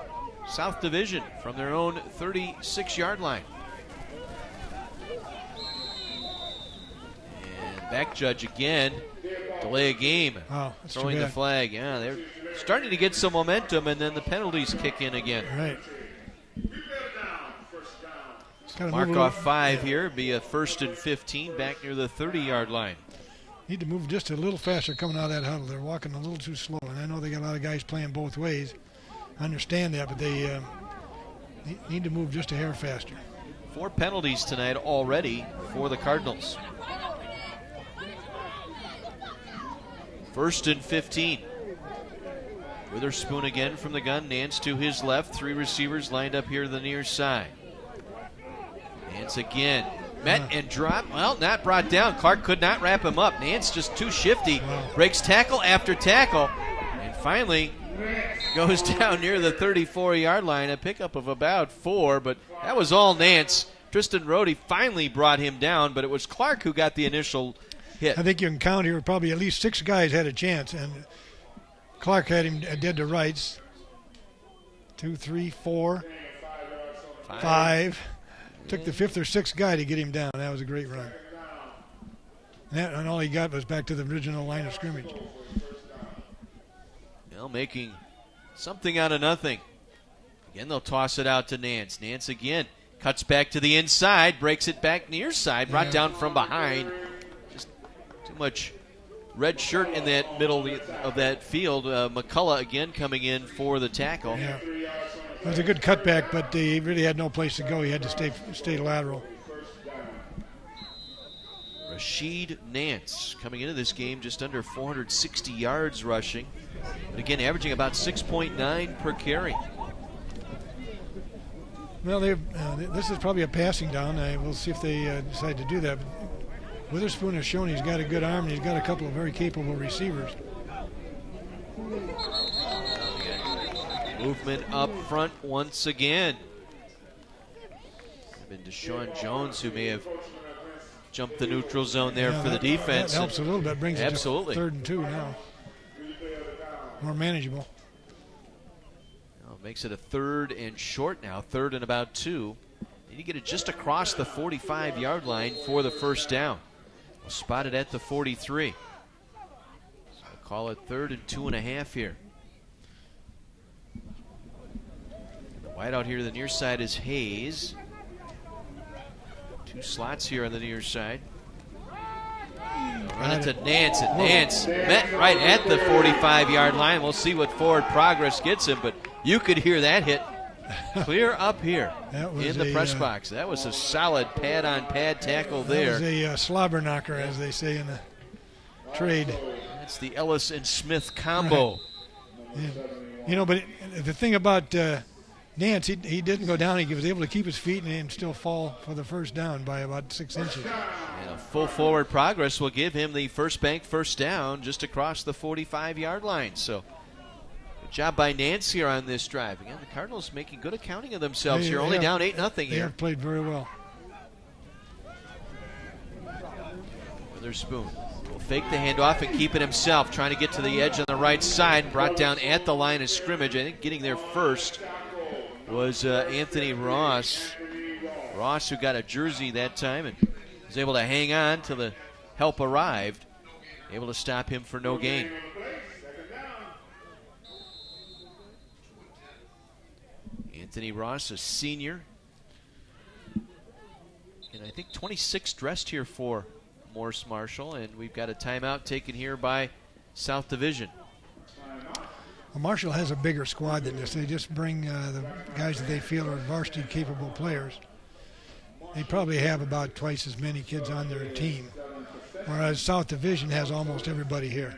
South Division from their own 36-yard line. And back judge again. Delay a game. Oh, throwing the flag. Yeah, they're starting to get some momentum, and then the penalties kick in again. Right. Mark off 5 here. Be a 1st and 15 back near the 30-yard line. Need to move just a little faster coming out of that huddle. They're walking a little too slow, and I know they got a lot of guys playing both ways. I understand that, but they need to move just a hair faster. 4 penalties tonight already for the Cardinals. 1st and 15. Witherspoon again from the gun. Nance to his left. 3 receivers lined up here to the near side. Nance again. Met and dropped. Well, not brought down. Clark could not wrap him up. Nance just too shifty. Breaks tackle after tackle. And finally goes down near the 34-yard line. A pickup of about 4, but that was all Nance. Tristan Rohde finally brought him down, but it was Clark who got the initial hit. I think you can count here probably at least 6 guys had a chance, and Clark had him dead to rights. 2, 3, 4, 5. Took the 5th or 6th guy to get him down. That was a great run. And all he got was back to the original line of scrimmage. Well, making something out of nothing. Again, they'll toss it out to Nance. Nance again cuts back to the inside, breaks it back near side, brought down from behind. Just too much red shirt in that middle of that field. McCullough again coming in for the tackle. Yeah. It was a good cutback, but he really had no place to go. He had to stay lateral. Rashid Nance coming into this game just under 460 yards rushing. But again, averaging about 6.9 per carry. Well, this is probably a passing down. We'll see if they decide to do that. But Witherspoon has shown he's got a good arm, and he's got a couple of very capable receivers. Movement up front once again. And Deshaun Jones, who may have jumped the neutral zone there for the defense. That helps a little bit. Brings it to 3rd and 2 now. More manageable. Makes it a 3rd and short now, 3rd and about 2. Need to get it just across the 45-yard line for the first down. We'll spot it at the 43. So I'll call it 3rd and 2.5 here. And the wide out here to the near side is Hayes. 2 slots here on the near side. Run it to Nance, and Nance met right at the 45-yard line. We'll see what forward progress gets him, but you could hear that hit clear up here in the press box. That was a solid pad-on-pad tackle there. That was a slobber knocker, as they say in the trade. That's the Ellis and Smith combo. Right. But the thing about Nance, he didn't go down. He was able to keep his feet and still fall for the first down by about 6 inches. And a full forward progress will give him the first bank first down just across the 45-yard line. So good job by Nance here on this drive. Again, the Cardinals making good accounting of themselves here. Only down 8-0 here. They have played very well. Witherspoon will fake the handoff and keep it himself, trying to get to the edge on the right side. Brought down at the line of scrimmage. I think getting there first was Anthony Ross. Ross, who got a jersey that time and was able to hang on till the help arrived. Able to stop him for no gain. Anthony Ross, a senior. And I think 26 dressed here for Morse Marshall. And we've got a timeout taken here by South Division. Well, Marshall has a bigger squad than this. They just bring the guys that they feel are varsity capable players. They probably have about twice as many kids on their team, whereas South Division has almost everybody here.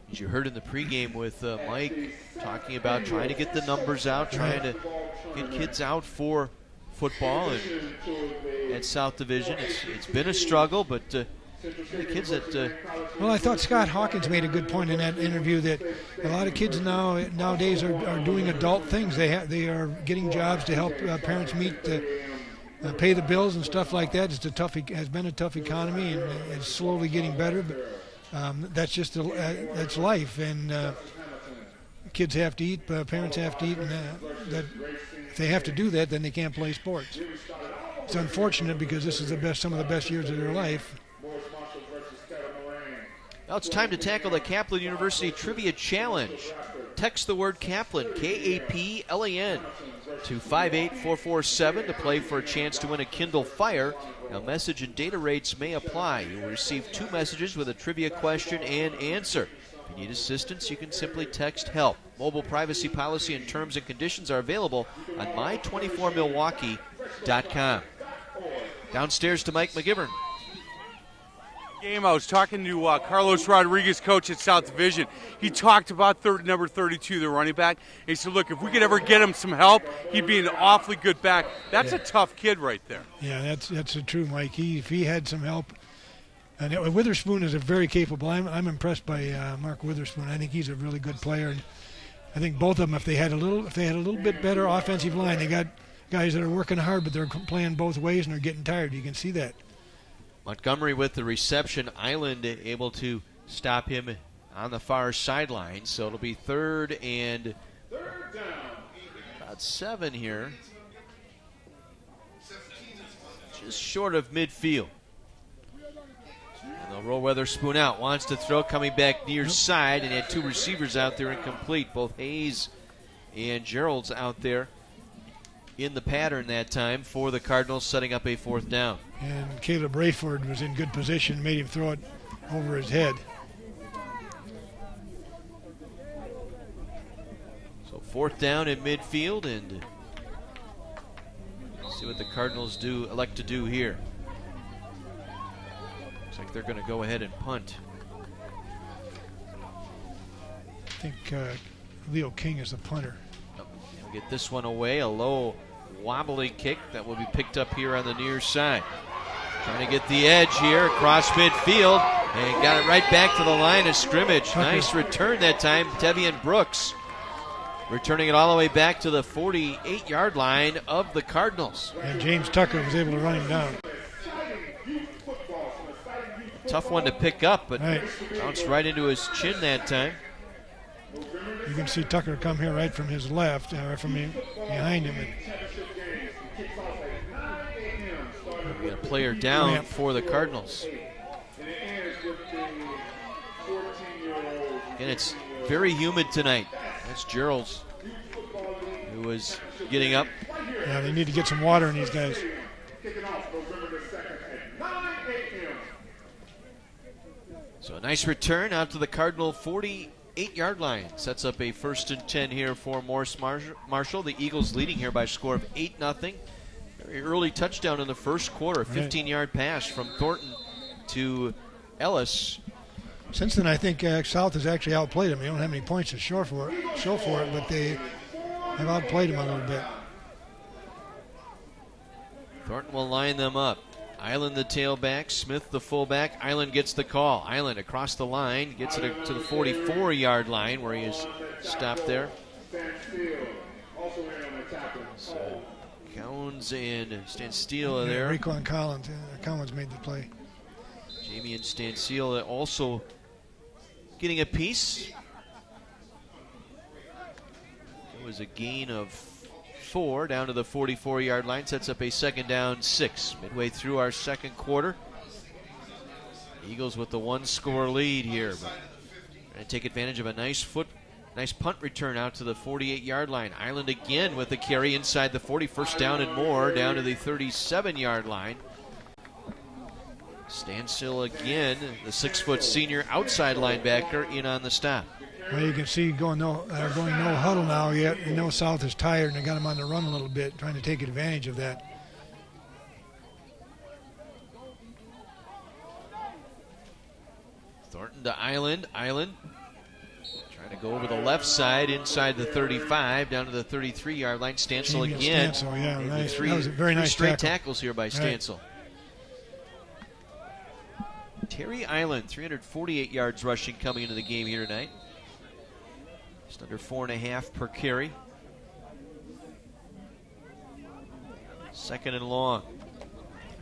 As you heard in the pregame with Mike talking about trying to get the numbers out, trying to get kids out for football and at South Division. It's been a struggle, but the kids that... Well, I thought Scott Hawkins made a good point in that interview that a lot of kids nowadays are doing adult things. They are getting jobs to help parents pay the bills and stuff like that. Has been a tough economy, and it's slowly getting better. But that's just that's life, and kids have to eat, parents have to eat, and that if they have to do that, then they can't play sports. It's unfortunate because this is some of the best years of their life. Now it's time to tackle the Kaplan University Trivia Challenge. Text the word Kaplan, K-A-P-L-A-N, to 58447 to play for a chance to win a Kindle Fire. Now, message and data rates may apply. You will receive 2 messages with a trivia question and answer. If you need assistance, you can simply text HELP. Mobile privacy policy and terms and conditions are available on my24milwaukee.com. Downstairs to Mike McGivern. Game, I was talking to Carlos Rodriguez, coach at South Division. He talked about number 32, the running back. He said, look, if we could ever get him some help, he'd be an awfully good back. That's a tough kid right there. Yeah, that's true, Mike. If he had some help. And Witherspoon is a very capable. I'm impressed by Mark Witherspoon. I think he's a really good player. And I think both of them, if they had a little bit better offensive line, they got guys that are working hard, but they're playing both ways and they're getting tired. You can see that. Montgomery with the reception. Island able to stop him on the far sideline. So it'll be 3rd and about 7 here. Just short of midfield. And they'll roll Witherspoon out. Wants to throw, coming back near side, and had 2 receivers out there incomplete. Both Hayes and Gerald's out there in the pattern that time for the Cardinals, setting up a 4th down. And Caleb Rayford was in good position, made him throw it over his head. So 4th down in midfield, and see what the Cardinals elect to do here. Looks like they're going to go ahead and punt. I think Leo King is the punter. He'll get this one away, a low wobbly kick that will be picked up here on the near side. Trying to get the edge here across midfield, And got it right back to the line of scrimmage. Nice return that time, Tevian Brooks. Returning it all the way back to the 48-yard line of the Cardinals. And James Tucker was able to run him down. Tough one to pick up, but bounced right into his chin that time. You can see Tucker come here right from his left, from behind him. We got a player down for the Cardinals. And it's very humid tonight. That's Gerald's, who was getting up. Yeah, they need to get some water in these guys. So a nice return out to the Cardinal 48-yard line. Sets up a 1st and 10 here for Morse Marshall. The Eagles leading here by a score of 8-0. Very early touchdown in the first quarter. 15-yard pass from Thornton to Ellis. Since then, I think South has actually outplayed them. They don't have any points to show for it, but they have outplayed them a little bit. Thornton will line them up. Island the tailback, Smith the fullback. Island gets the call. Island across the line, gets it to the 44-yard line where he is stopped there. So Collins and Stansteele there. Rico and Collins. Collins made the play. Jamie and Stansteele also getting a piece. It was a gain of 4 down to the 44-yard line. Sets up a 2nd down 6. Midway through our second quarter. Eagles with the 1-score lead here. But going to take advantage of a nice punt return out to the 48-yard line. Island again with the carry inside the 40. 1st down and more down to the 37-yard line. Stanstill again, the 6-foot senior outside linebacker in on the stop. Well, you can see going no huddle now yet. You know South is tired and they got him on the run a little bit, trying to take advantage of that. Thornton to Island. Island trying to go over the left side inside the 35 down to the 33-yard line. Stansel again. Stansel, yeah, nice. Three, that was a very nice straight tackles here by Stansel. Right. Terry Island, 348 yards rushing coming into the game here tonight. Just under 4.5 per carry. 2nd and long.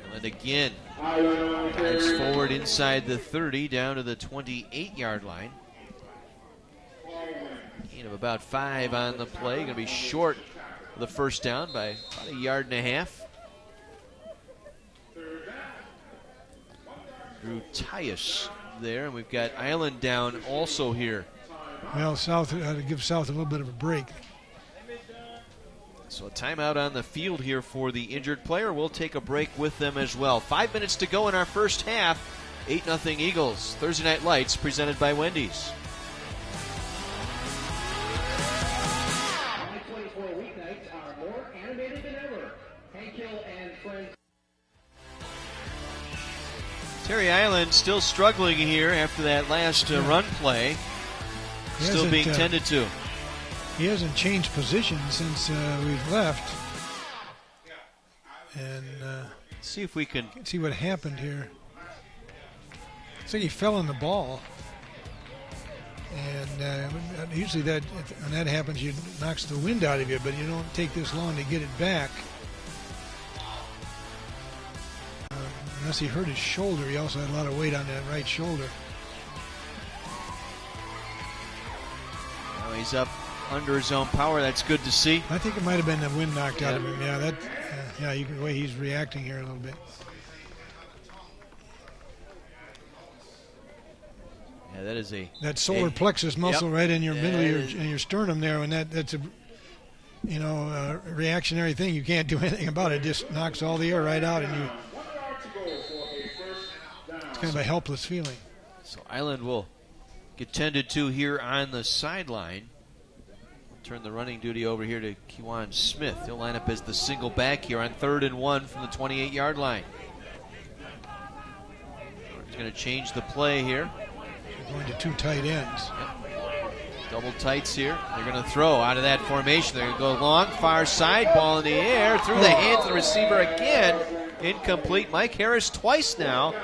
Island again. Drives forward inside the 30 down to the 28-yard line. Gain of about 5 on the play. Going to be short of the 1st down by about 1.5 yards. Drew Tyus there, and we've got Island down also here. Well, South had to give South a little bit of a break. So a timeout on the field here for the injured player. We'll take a break with them as well. 5 minutes to go in our first half. 8-0 Eagles. Thursday Night Lights presented by Wendy's. Terry Island still struggling here after that last run play. Still being tended to. He hasn't changed position since we've left. And see if we can see what happened here. It's like he fell on the ball. And usually when that happens, it knocks the wind out of you, but you don't take this long to get it back. Unless he hurt his shoulder, he also had a lot of weight on that right shoulder. Now he's up under his own power. That's good to see. I think it might have been the wind knocked out of him. Yeah, you can the way he's reacting here a little bit. Yeah, that is that solar plexus muscle right in your middle of your sternum there, and that's a reactionary thing. You can't do anything about it. It just knocks all the air right out, and it's kind of a helpless feeling. So Island will get tended to here on the sideline. Turn the running duty over here to Kewan Smith. He'll line up as the single back here on 3rd and 1 from the 28-yard line. He's going to change the play here. Going to 2 tight ends. Yep. Double tights here. They're going to throw out of that formation. They're going to go long, far side, ball in the air, through the hands of the receiver again. Incomplete. Mike Harris twice now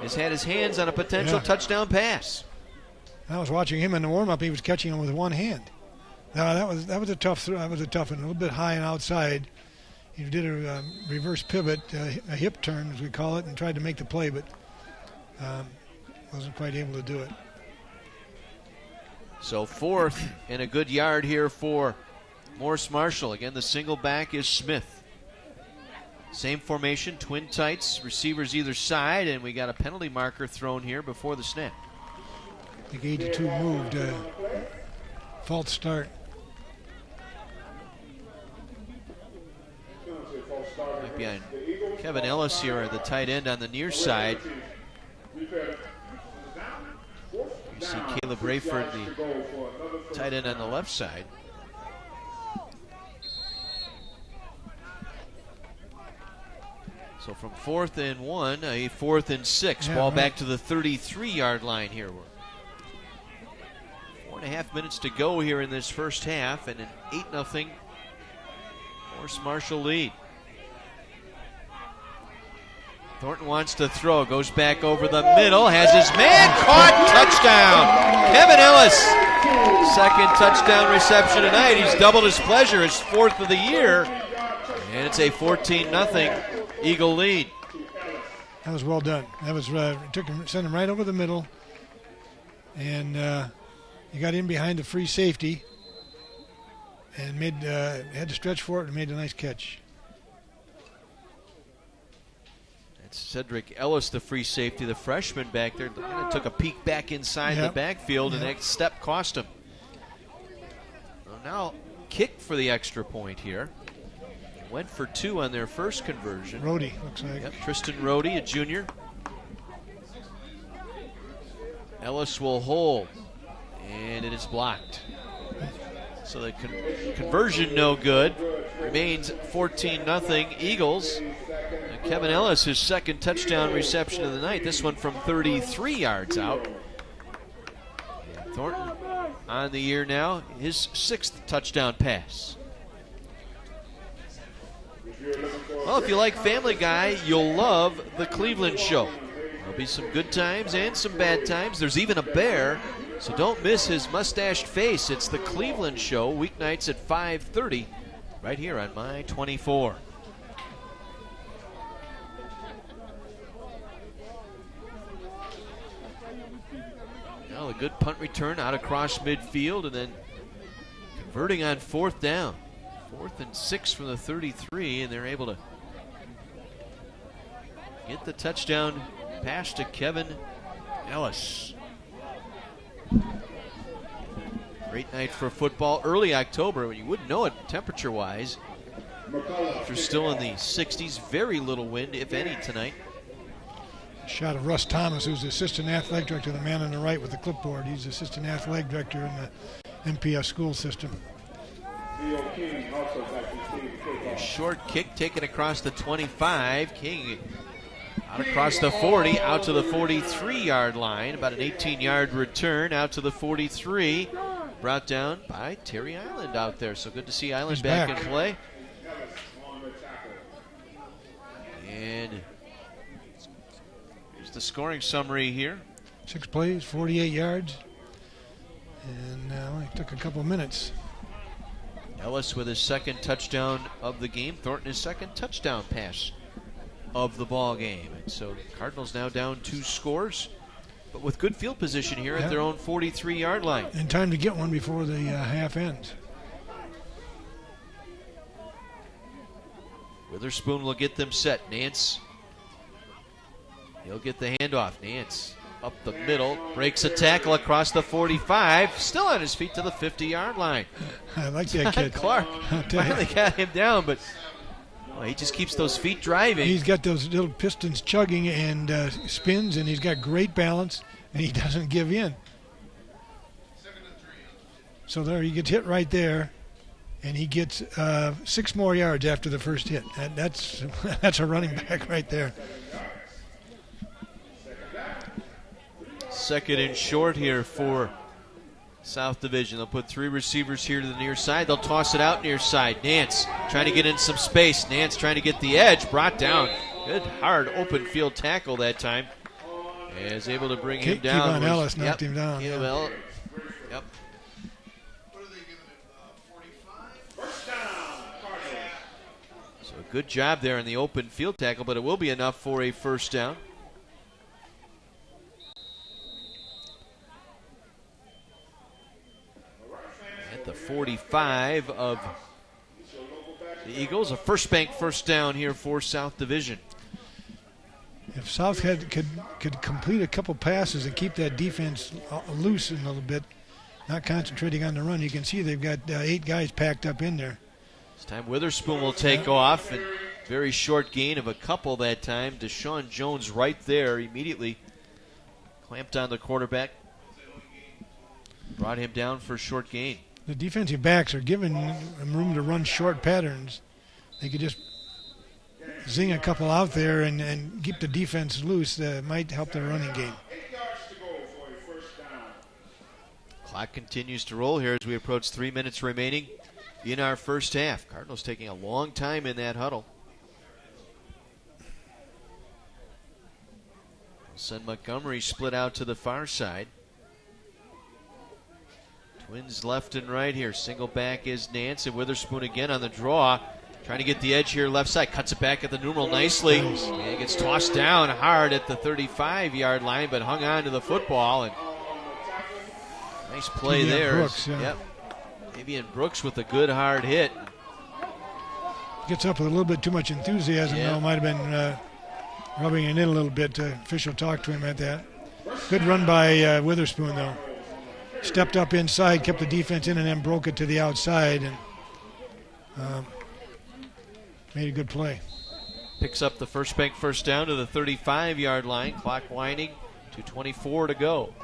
has had his hands on a potential touchdown pass. I was watching him in the warm-up. He was catching them with one hand. No, that was a tough throw. That was a tough one. A little bit high and outside. He did a reverse pivot, a hip turn, as we call it, and tried to make the play, but wasn't quite able to do it. So 4th and a good yard here for Morse Marshall. Again, the single back is Smith. Same formation, twin tights, receivers either side, and we got a penalty marker thrown here before the snap. I think 82 moved. False start. Might be on Kevin Ellis here at the tight end on the near side. You see Caleb Rayford, the tight end on the left side. So from 4th and 1, a 4th and 6. Ball back to the 33-yard line here. 4.5 minutes to go here in this first half, and an 8-0 Morse Marshall lead. Thornton wants to throw, goes back over the middle, has his man caught, touchdown! Kevin Ellis, second touchdown reception tonight. He's doubled his pleasure, his 4th of the year, and it's a 14-0 Eagle lead. That was well done. That was sent him right over the middle, and he got in behind the free safety and had to stretch for it and made a nice catch. That's Cedric Ellis, the free safety, the freshman back there. Took a peek back inside the backfield, and that step cost him. Well, now kick for the extra point here. Went for 2 on their first conversion. Rhodey, looks like. Yep, Tristan Rhodey, a junior. Ellis will hold, and it is blocked. So the conversion no good. Remains 14-0 Eagles. And Kevin Ellis, his second touchdown reception of the night. This one from 33 yards out. And Thornton on the year now, his 6th touchdown pass. Well, if you like Family Guy, you'll love The Cleveland Show. There'll be some good times and some bad times. There's even a bear, so don't miss his mustached face. It's The Cleveland Show, weeknights at 5:30, right here on My 24. Now a good punt return out across midfield, and then converting on 4th down. 4th and 6 from the 33, and they're able to get the touchdown pass to Kevin Ellis. Great night for football. Early October, you wouldn't know it temperature-wise. They're still in the 60s. Very little wind, if any, tonight. Shot of Russ Thomas, who's the assistant athletic director, the man on the right with the clipboard. He's the assistant athletic director in the MPS school system. A short kick taken across the 25. King out across the 40, out to the 43-yard line. About an 18-yard return out to the 43. Brought down by Terry Island out there. So good to see Island back in play. And here's the scoring summary here. 6 plays, 48 yards. And only took a couple of minutes. Ellis with his second touchdown of the game. Thornton his second touchdown pass of the ball game. And so the Cardinals now down 2 scores, but with good field position here at their own 43-yard line. And time to get one before the half ends. Witherspoon will get them set. Nance, he'll get the handoff. Nance up the middle, breaks a tackle across the 45, still on his feet to the 50-yard line. I like that kid. Clark finally got him down, but he just keeps those feet driving. He's got those little pistons chugging and spins, and he's got great balance, and he doesn't give in. So there, he gets hit right there, and he gets 6 more yards after the first hit. That's a running back right there. Second and short here for South Division. They'll put 3 receivers here to the near side. They'll toss it out near side. Nance trying to get in some space. Nance trying to get the edge. Brought down. Good hard open field tackle that time is able to bring him down. Kevon Ellis knocked him down. Yep. So good job there in the open field tackle, but it will be enough for a first down. At the 45 of the Eagles, a first bank first down here for South Division. If South could complete a couple passes and keep that defense loose a little bit, not concentrating on the run, you can see they've got 8 guys packed up in there. This time Witherspoon will take off, and very short gain of a couple that time. Deshaun Jones right there immediately clamped on the quarterback, brought him down for a short gain. The defensive backs are giving them room to run short patterns. They could just zing a couple out there and keep the defense loose. That might help their running game. Clock continues to roll here as we approach 3 minutes remaining in our first half. Cardinals taking a long time in that huddle. Send Montgomery split out to the far side. Twins left and right here. Single back is Nance, and Witherspoon again on the draw. Trying to get the edge here left side. Cuts it back at the numeral nicely. And gets tossed down hard at the 35-yard line, but hung on to the football. And nice play there. Brooks, yeah. Yep. Davian Brooks with a good hard hit. Gets up with a little bit too much enthusiasm, though. Might have been rubbing it in a little bit. Official talked to him at that. Good run by Witherspoon, though. Stepped up inside, kept the defense in, and then broke it to the outside and made a good play. Picks up the first bank first down to the 35-yard line. Clock winding, 2:24 to go.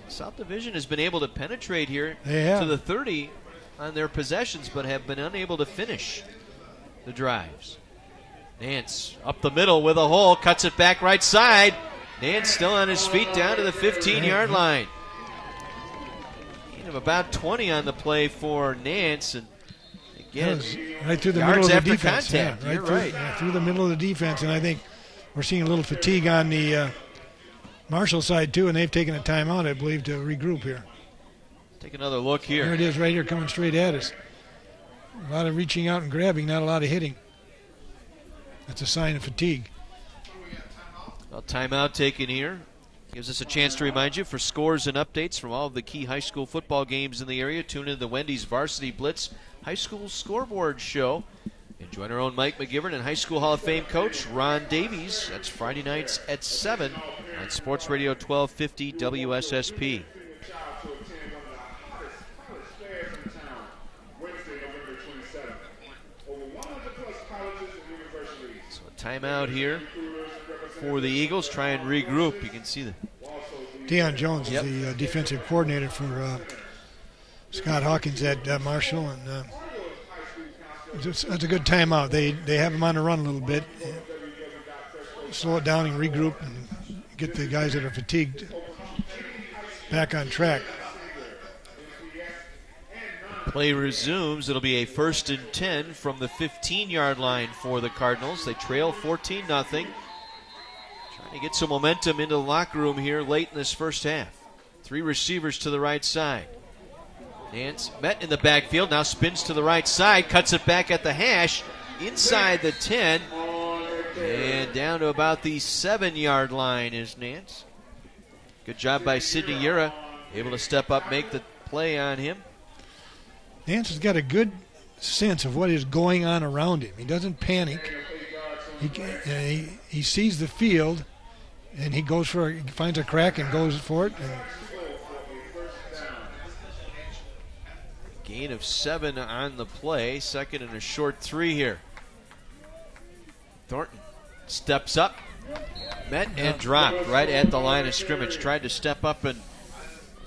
South Division has been able to penetrate here to the 30 on their possessions, but have been unable to finish the drives. Nance up the middle with a hole, cuts it back right side. Nance still on his feet down to the 15-yard line. Gain of about 20 on the play for Nance, and again, right through the yards middle of the after defense. contact. You're right. Through the middle of the defense, and I think we're seeing a little fatigue on the Marshall side too, and they've taken a timeout, I believe, to regroup here. Take another look here. There it is, right here, coming straight at us. A lot of reaching out and grabbing, not a lot of hitting. That's a sign of fatigue. Well, timeout taken here. Gives us a chance to remind you for scores and updates from all of the key high school football games in the area. Tune in to the Wendy's Varsity Blitz High School Scoreboard Show. And join our own Mike McGivern and High School Hall of Fame coach Ron Davies. That's Friday nights at 7 on Sports Radio 1250 WSSP. So a timeout here for the Eagles. Try and regroup. You can see the Deion Jones is the defensive coordinator for Scott Hawkins at Marshall, and that's a good timeout. They have him on the run a little bit, slow it down and regroup, and get the guys that are fatigued back on track. Play resumes. It'll be a 1st and 10 from the 15-yard line for the Cardinals. They trail 14-0. Trying to get some momentum into the locker room here late in this first half. 3 receivers to the right side. Nance met in the backfield, now spins to the right side, cuts it back at the hash, inside the 10, and down to about the 7-yard line is Nance. Good job by Sidney Yura, able to step up, make the play on him. Nance has got a good sense of what is going on around him. He doesn't panic. He sees the field, and he finds a crack and goes for it. Gain of 7 on the play. 2nd and a short 3 here. Thornton steps up, met and dropped right at the line of scrimmage. Tried to step up and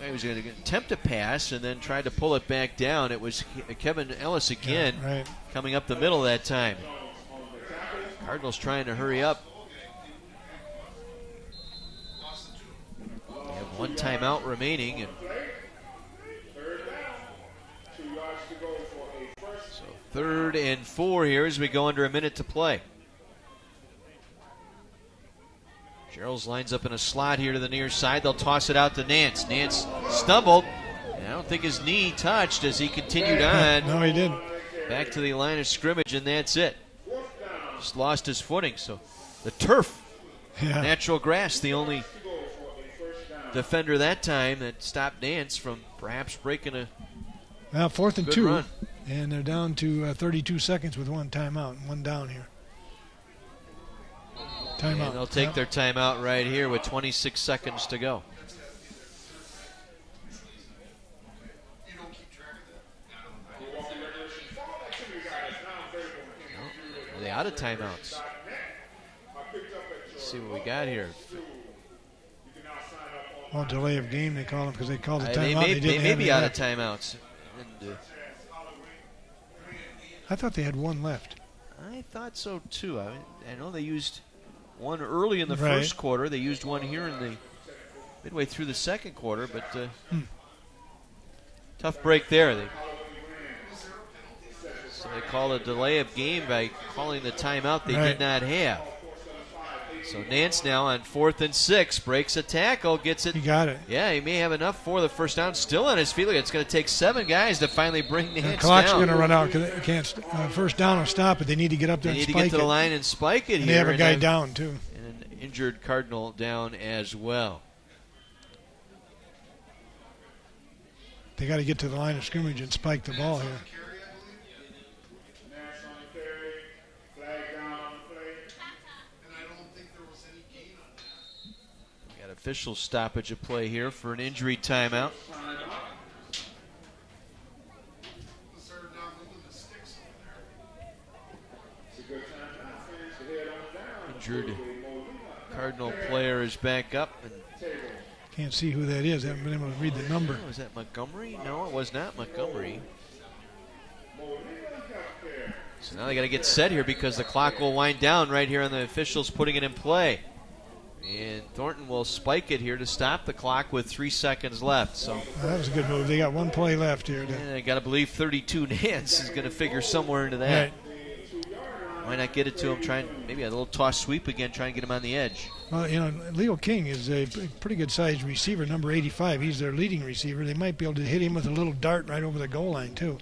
he was going to attempt a pass and then tried to pull it back down. It was Kevin Ellis again coming up the middle that time. Cardinals trying to hurry up. They have 1 timeout remaining, and so 3rd and 4 here as we go under a minute to play. Gerald's lines up in a slot here to the near side. They'll toss it out to Nance. Nance stumbled. And I don't think his knee touched as he continued on. No, he didn't. Back to the line of scrimmage, and that's it. Just lost his footing. So the turf, natural grass, the only defender that time that stopped Nance from perhaps breaking a Well, 4th and 2. run. And they're down to 32 seconds with one timeout and one down here. Timeout. And they'll take their timeout right here with 26 seconds to go. Are they out of timeouts? Let's see what we got here. Well, delay of game they call them because they called the They timeout. may be out of timeouts. And, I thought they had one left. I thought so too. I know they used one early in the Right. first quarter. They used one here in the midway through the second quarter, but tough break there. So they call a delay of game by calling the timeout they did not have. So Nance now on 4th and 6 breaks a tackle, gets it. He got it. Yeah, he may have enough for the first down. Still on his feet. It's going to take 7 guys to finally bring Nance down. The clock's going to run out because they can't. First down will stop it. They need to get up there They and need spike to get to the it. line and spike it And here. they have a guy down too. And an injured Cardinal down as well. They got to get to the line of scrimmage and spike the ball here. Got official stoppage of play here for an injury timeout. Injured Cardinal player is back up. And Can't see who that is. I haven't been able to read the number. was that Montgomery? No, it was not Montgomery. So now they got to get set here because the clock will wind down right here on the officials putting it in play. And Thornton will spike it here to stop the clock with 3 seconds left. So That was a good move. They got one play left here. and I got to believe 32 Nance is going to figure somewhere into that. Right. Why not get it to him? Try and maybe a little toss sweep again, try and get him on the edge. Well, you know, Leo King is a pretty good sized receiver, number 85. He's their leading receiver. They might be able to hit him with a little dart right over the goal line too.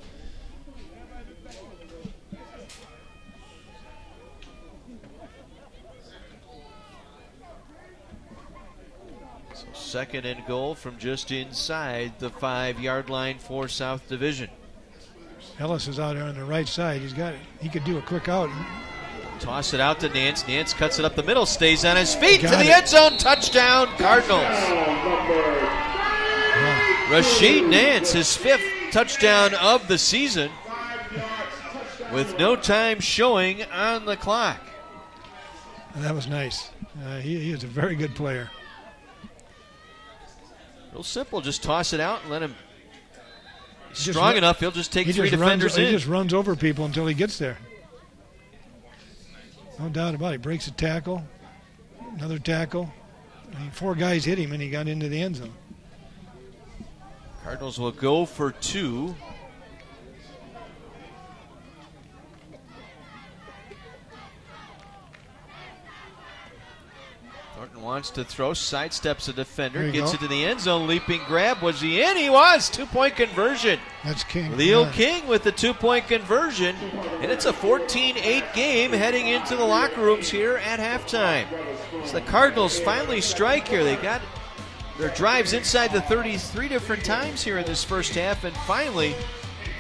So 2nd and goal from just inside the 5-yard line for South Division. Ellis is out there on the right side. He's got it. He could do a quick out. Toss it out to Nance. Nance cuts it up the middle, stays on his feet to Got the it. end zone. Touchdown, Cardinals. Rashid Nance, his 5th touchdown of the season with no time showing on the clock. That was nice. He is a very good player. Real simple. Just toss it out and let him. Just Strong run- enough, he'll just take He 3 just defenders He in. just runs over people until he gets there. No doubt about it. He breaks a tackle, another tackle. 4 guys hit him, and he got into the end zone. Cardinals will go for 2. Thornton wants to throw, sidesteps a There defender, you gets go. it to the end zone, leaping grab. Was he in? He was. 2-point conversion. That's King. Leo Yeah. King with the 2-point conversion, and it's a 14-8 game heading into the locker rooms here at halftime. So the Cardinals finally strike here. They got their drives inside the 30 3 different times here in this first half, and finally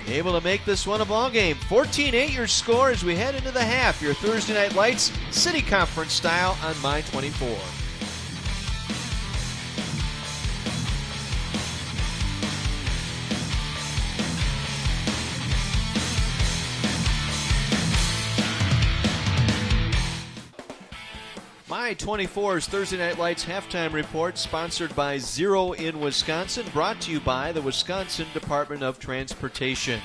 able to make this one a ball game. 14-8 your score as we head into the half. Your Thursday Night Lights City Conference style on My 24. My 24's Thursday Night Lights halftime report, sponsored by Zero in Wisconsin, brought to you by the Wisconsin Department of Transportation.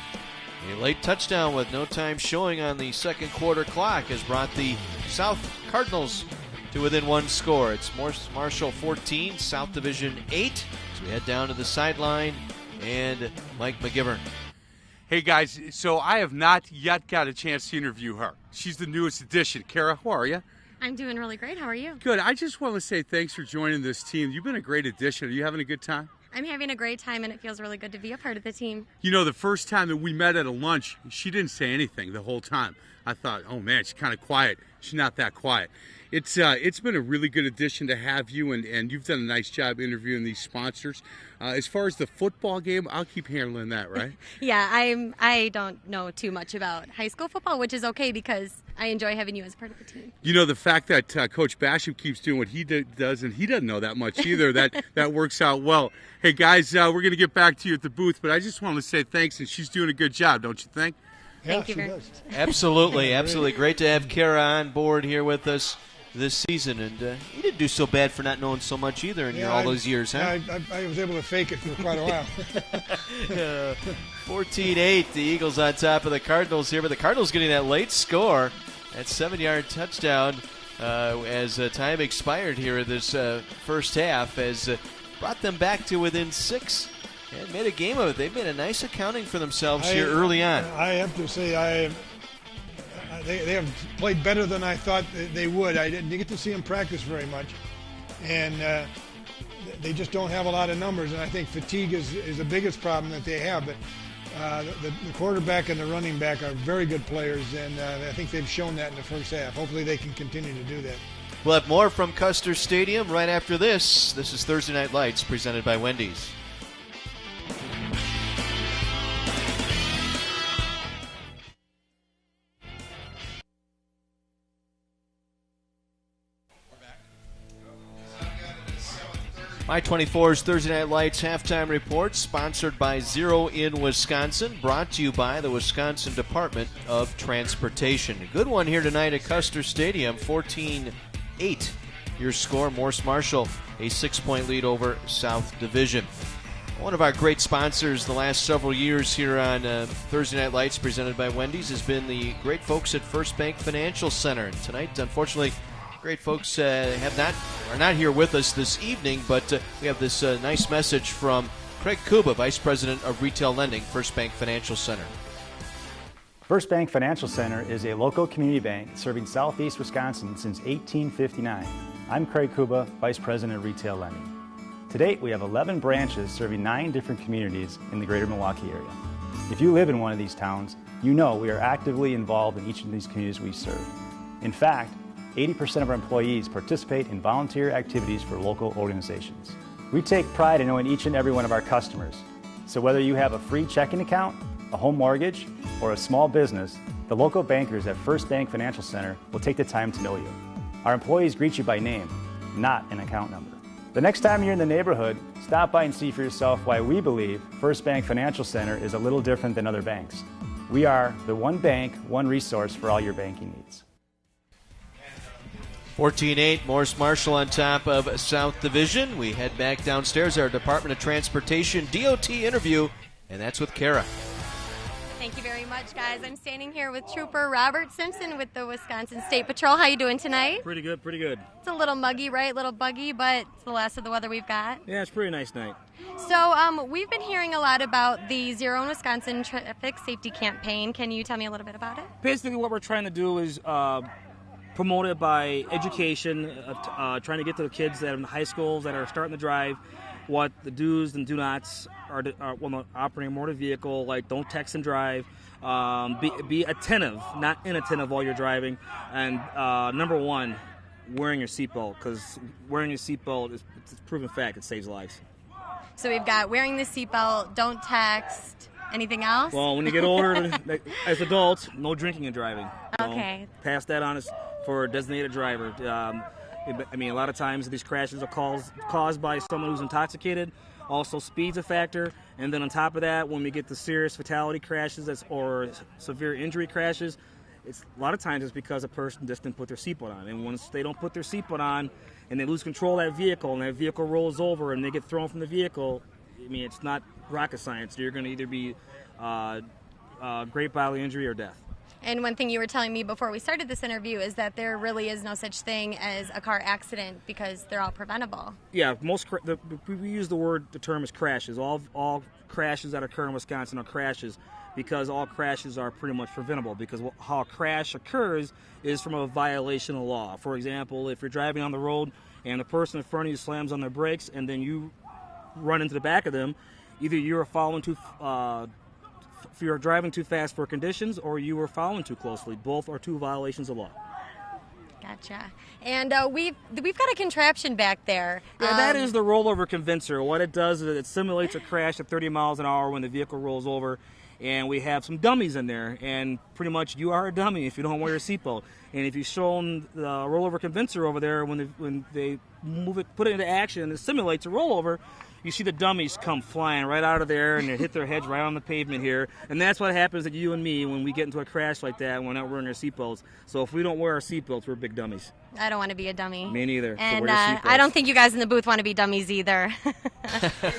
A late touchdown with no time showing on the second quarter clock has brought the South Cardinals to within 1 score. It's Morse Marshall 14, South Division 8. So we head down to the sideline and Mike McGivern. Hey guys, so I have not yet got a chance to interview her. She's the newest addition. Kara, how are you? I'm doing really great. How are you? Good. I just want to say thanks for joining this team. You've been a great addition. Are you having a good time? I'm having a great time, and it feels really good to be a part of the team. You know, the first time that we met at a lunch, she didn't say anything the whole time. I thought, oh, man, she's kind of quiet. She's not that quiet. It's been a really good addition to have you, and you've done a nice job interviewing these sponsors. As far as the football game, I'll keep handling that, right? Yeah, I don't know too much about high school football, which is okay because I enjoy having you as part of the team. You know, the fact that Coach Basham keeps doing what he does, and he doesn't know that much either, that works out well. Hey, guys, we're going to get back to you at the booth, but I just want to say thanks, and she's doing a good job, don't you think? Thank you very much. Absolutely, absolutely. Great to have Kara on board here with us this season, and you didn't do so bad for not knowing so much either in all those years, huh? I was able to fake it for quite a while. 14-8, the Eagles on top of the Cardinals here, but the Cardinals getting that late score, that 7-yard touchdown as time expired here in this first half, has brought them back to within 6 and made a game of it. They've made a nice accounting for themselves here early on. I have to say, they have played better than I thought they would. I didn't get to see them practice very much, and they just don't have a lot of numbers. And I think fatigue is the biggest problem that they have. But the quarterback and the running back are very good players, and I think they've shown that in the first half. Hopefully they can continue to do that. We'll have more from Custer Stadium right after this. This is Thursday Night Lights presented by Wendy's. My24's Thursday Night Lights halftime report, sponsored by Zero in Wisconsin, brought to you by the Wisconsin Department of Transportation. A good one here tonight at Custer Stadium, 14-8. Your score, Morse Marshall, a 6-point lead over South Division. One of our great sponsors the last several years here on Thursday Night Lights presented by Wendy's has been the great folks at First Bank Financial Center. And tonight, unfortunately, great folks are not here with us this evening, but we have this nice message from Craig Kuba, Vice President of Retail Lending, First Bank Financial Center. First Bank Financial Center is a local community bank serving southeast Wisconsin since 1859. I'm Craig Kuba, Vice President of Retail Lending. To date, we have 11 branches serving 9 different communities in the greater Milwaukee area. If you live in one of these towns, you know we are actively involved in each of these communities we serve. In fact, 80% of our employees participate in volunteer activities for local organizations. We take pride in knowing each and every one of our customers. So whether you have a free checking account, a home mortgage, or a small business, the local bankers at First Bank Financial Center will take the time to know you. Our employees greet you by name, not an account number. The next time you're in the neighborhood, stop by and see for yourself why we believe First Bank Financial Center is a little different than other banks. We are the one bank, one resource for all your banking needs. 14-8, Morse Marshall on top of South Division. We head back downstairs, our Department of Transportation DOT interview, and that's with Kara. Thank you very much, guys. I'm standing here with Trooper Robert Simpson with the Wisconsin State Patrol. How you doing tonight? Pretty good, pretty good. It's a little muggy, right? A little buggy, but it's the last of the weather we've got. Yeah, it's a pretty nice night. So we've been hearing a lot about the Zero in Wisconsin traffic safety campaign. Can you tell me a little bit about it? Basically, what we're trying to do is promote it by education, trying to get to the kids that are in high schools that are starting to drive, what the do's and do nots are when operating a motor vehicle, like don't text and drive, be attentive, not inattentive while you're driving, and number one, wearing your seatbelt, because wearing your seatbelt is a proven fact, it saves lives. So we've got wearing the seatbelt, don't text, anything else? Well, when you get older, as adults, no drinking and driving. Okay. Pass that on for a designated driver. I mean, a lot of times these crashes are caused by someone who's intoxicated. Also, speed's a factor. And then on top of that, when we get the serious fatality crashes or severe injury crashes, a lot of times it's because a person just didn't put their seatbelt on. And once they don't put their seatbelt on and they lose control of that vehicle and that vehicle rolls over and they get thrown from the vehicle, I mean, it's not rocket science. You're going to either be great bodily injury or death. And one thing you were telling me before we started this interview is that there really is no such thing as a car accident because they're all preventable. Yeah, we use the term is crashes. All crashes that occur in Wisconsin are crashes because all crashes are pretty much preventable, because how a crash occurs is from a violation of law. For example, if you're driving on the road and the person in front of you slams on their brakes and then you run into the back of them, either you're if you're driving too fast for conditions or you were following too closely. Both are two violations of law. Gotcha. And we've got a contraption back there. Yeah, that is the rollover convincer. What it does is it simulates a crash at 30 miles an hour when the vehicle rolls over, and we have some dummies in there, and pretty much you are a dummy if you don't wear your seatbelt. And if you show them the rollover convincer over there, when they move it, put it into action, and it simulates a rollover, you see the dummies come flying right out of there, and they hit their heads right on the pavement here. And that's what happens to you and me when we get into a crash like that and we're not wearing our seatbelts. So if we don't wear our seatbelts, we're big dummies. I don't want to be a dummy. Me neither. And so I don't think you guys in the booth want to be dummies either.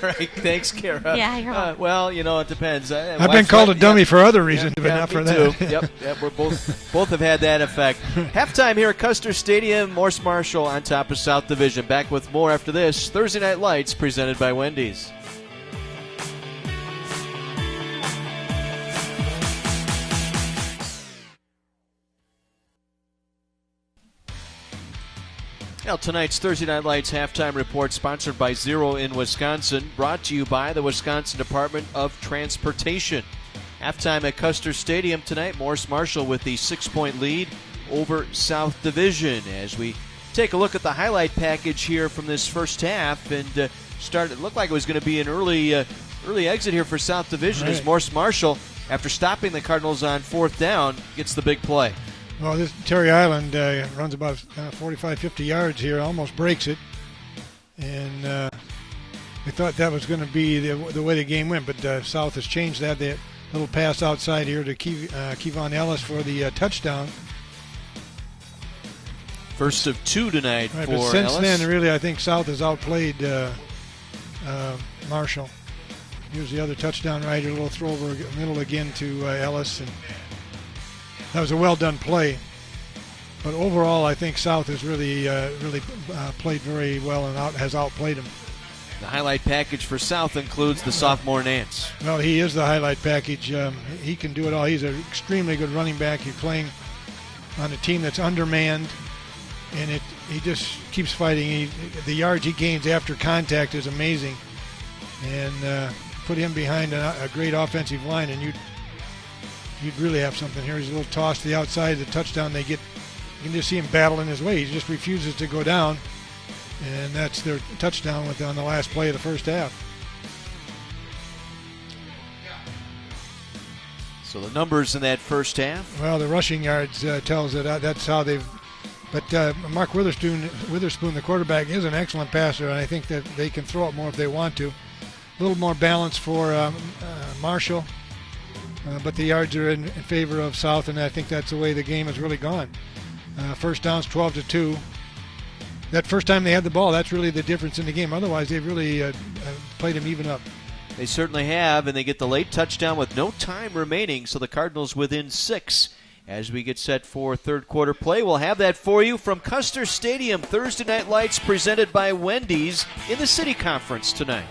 Right. Thanks, Kara. Yeah, you're welcome. Well, it depends. I've been called a dummy for other reasons, but not for that. Too. Yep. We're both have had that effect. Halftime here at Custer Stadium. Morse Marshall on top of South Division. Back with more after this. Thursday Night Lights presented by Wendy's. Well, tonight's Thursday Night Lights halftime report sponsored by Zero in Wisconsin, brought to you by the Wisconsin Department of Transportation. Halftime at Custer Stadium tonight, Morse Marshall with the 6-point lead over South Division. As we take a look at the highlight package here from this first half, and it looked like it was going to be an early exit here for South Division, right, as Morse Marshall, after stopping the Cardinals on 4th down, gets the big play. Well, this Terry Island runs about 45, 50 yards here, almost breaks it. And we thought that was going to be the way the game went, but South has changed that. The little pass outside here to Kevon Ellis for the touchdown. First of 2 tonight, right, for but since Ellis. Then, really, I think South has outplayed Marshall. Here's the other touchdown right here, a little throw over middle again to Ellis, and that was a well-done play. But overall, I think South has really played very well and has outplayed them. The highlight package for South includes the sophomore Nance. Well, he is the highlight package. He can do it all. He's an extremely good running back. You're playing on a team that's undermanned, and he just keeps fighting. The yards he gains after contact is amazing. And put him behind a great offensive line, and you'd really have something here. He's a little toss to the outside. The touchdown they get, you can just see him battling his way. He just refuses to go down, and that's their touchdown on the last play of the first half. So the numbers in that first half? Well, the rushing yards tells it that's how they've. But Mark Witherspoon, the quarterback, is an excellent passer, and I think that they can throw it more if they want to. A little more balance for Marshall. But the yards are in favor of South, and I think that's the way the game has really gone. First down's 12-2. That first time they had the ball, that's really the difference in the game. Otherwise, they've really played them even up. They certainly have, and they get the late touchdown with no time remaining, so the Cardinals within 6. As we get set for third quarter play, we'll have that for you from Custer Stadium. Thursday Night Lights presented by Wendy's in the City Conference tonight.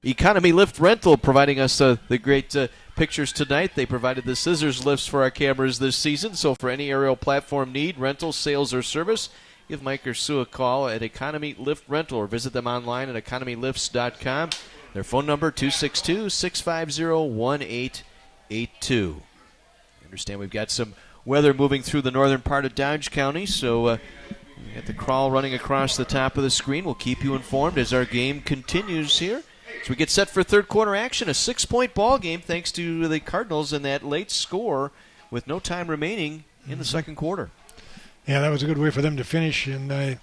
Economy Lift Rental providing us the great pictures tonight. They provided the scissors lifts for our cameras this season. So for any aerial platform need, rental, sales, or service, give Mike or Sue a call at Economy Lift Rental or visit them online at economylifts.com. Their phone number, 262-650-1882. I understand we've got some weather moving through the northern part of Dodge County, so we got the crawl running across the top of the screen. We'll keep you informed as our game continues here. So we get set for third quarter action, a 6-point ball game thanks to the Cardinals and that late score with no time remaining in the second quarter. Yeah, that was a good way for them to finish. And I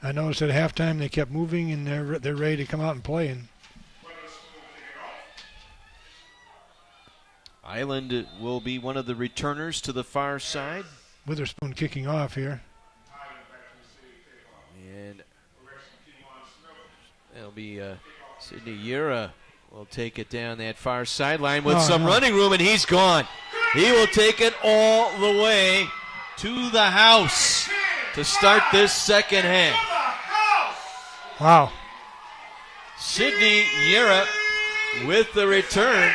noticed at halftime they kept moving, and they're ready to come out and play. And Island will be one of the returners to the far side. Witherspoon kicking off here. And be Sidney Yura will take it down that far sideline with some running room, and he's gone. He will take it all the way to the house to start this second half. Wow. Sidney Yura with the return.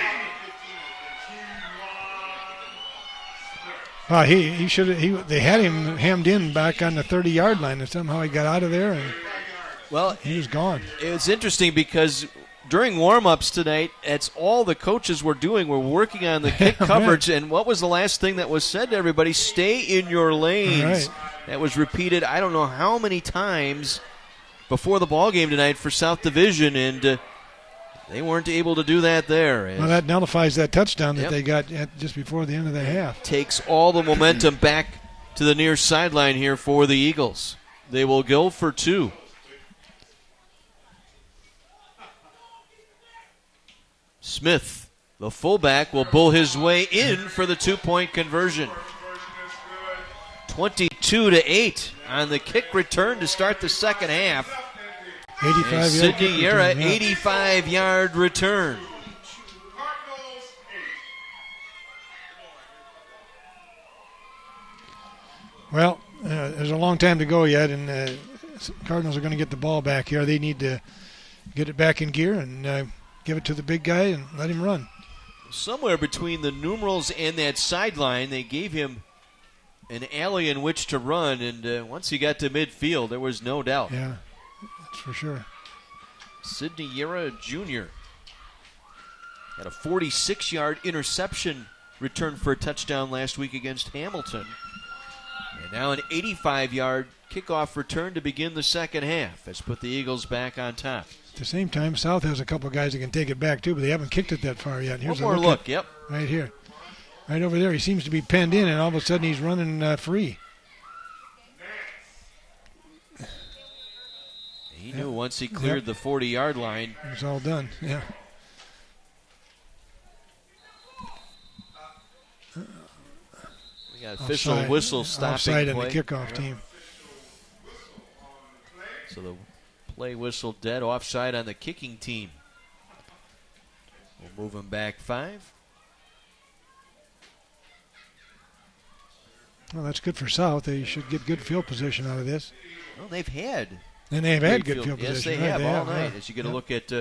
He should have. They had him hemmed in back on the 30-yard line, and somehow he got out of there, and he was gone. It's interesting because during warm-ups tonight, it's all the coaches were doing. We're working on the kick coverage, and what was the last thing that was said to everybody? Stay in your lanes. Right. That was repeated I don't know how many times before the ball game tonight for South Division, and they weren't able to do that there. Well, that nullifies that touchdown that they got just before the end of the half. Takes all the momentum back to the near sideline here for the Eagles. They will go for 2. Smith, the fullback, will bull his way in for the 2-point conversion. 22-8 on the kick return to start the second half. 85-yard Sidney Yura, 85-yard return. Well, there's a long time to go yet, and Cardinals are going to get the ball back here. They need to get it back in gear and give it to the big guy and let him run. Somewhere between the numerals and that sideline, they gave him an alley in which to run, and once he got to midfield, there was no doubt. Yeah. That's for sure. Sidney Yura Jr. had a 46-yard interception return for a touchdown last week against Hamilton. And now an 85-yard kickoff return to begin the second half. Has put the Eagles back on top. At the same time, South has a couple of guys that can take it back, too, but they haven't kicked it that far yet. Here's one more look. Yep. Right here. Right over there. He seems to be penned in, and all of a sudden he's running free. He knew once he cleared the 40-yard line. It was all done, yeah. We got official whistle stopping offside play. On the kickoff team. So the play whistle dead, offside on the kicking team. We'll move him back 5. Well, that's good for South. They should get good field position out of this. Well, they've had. And they've had good field position. Yes, they have all night. As you get a look at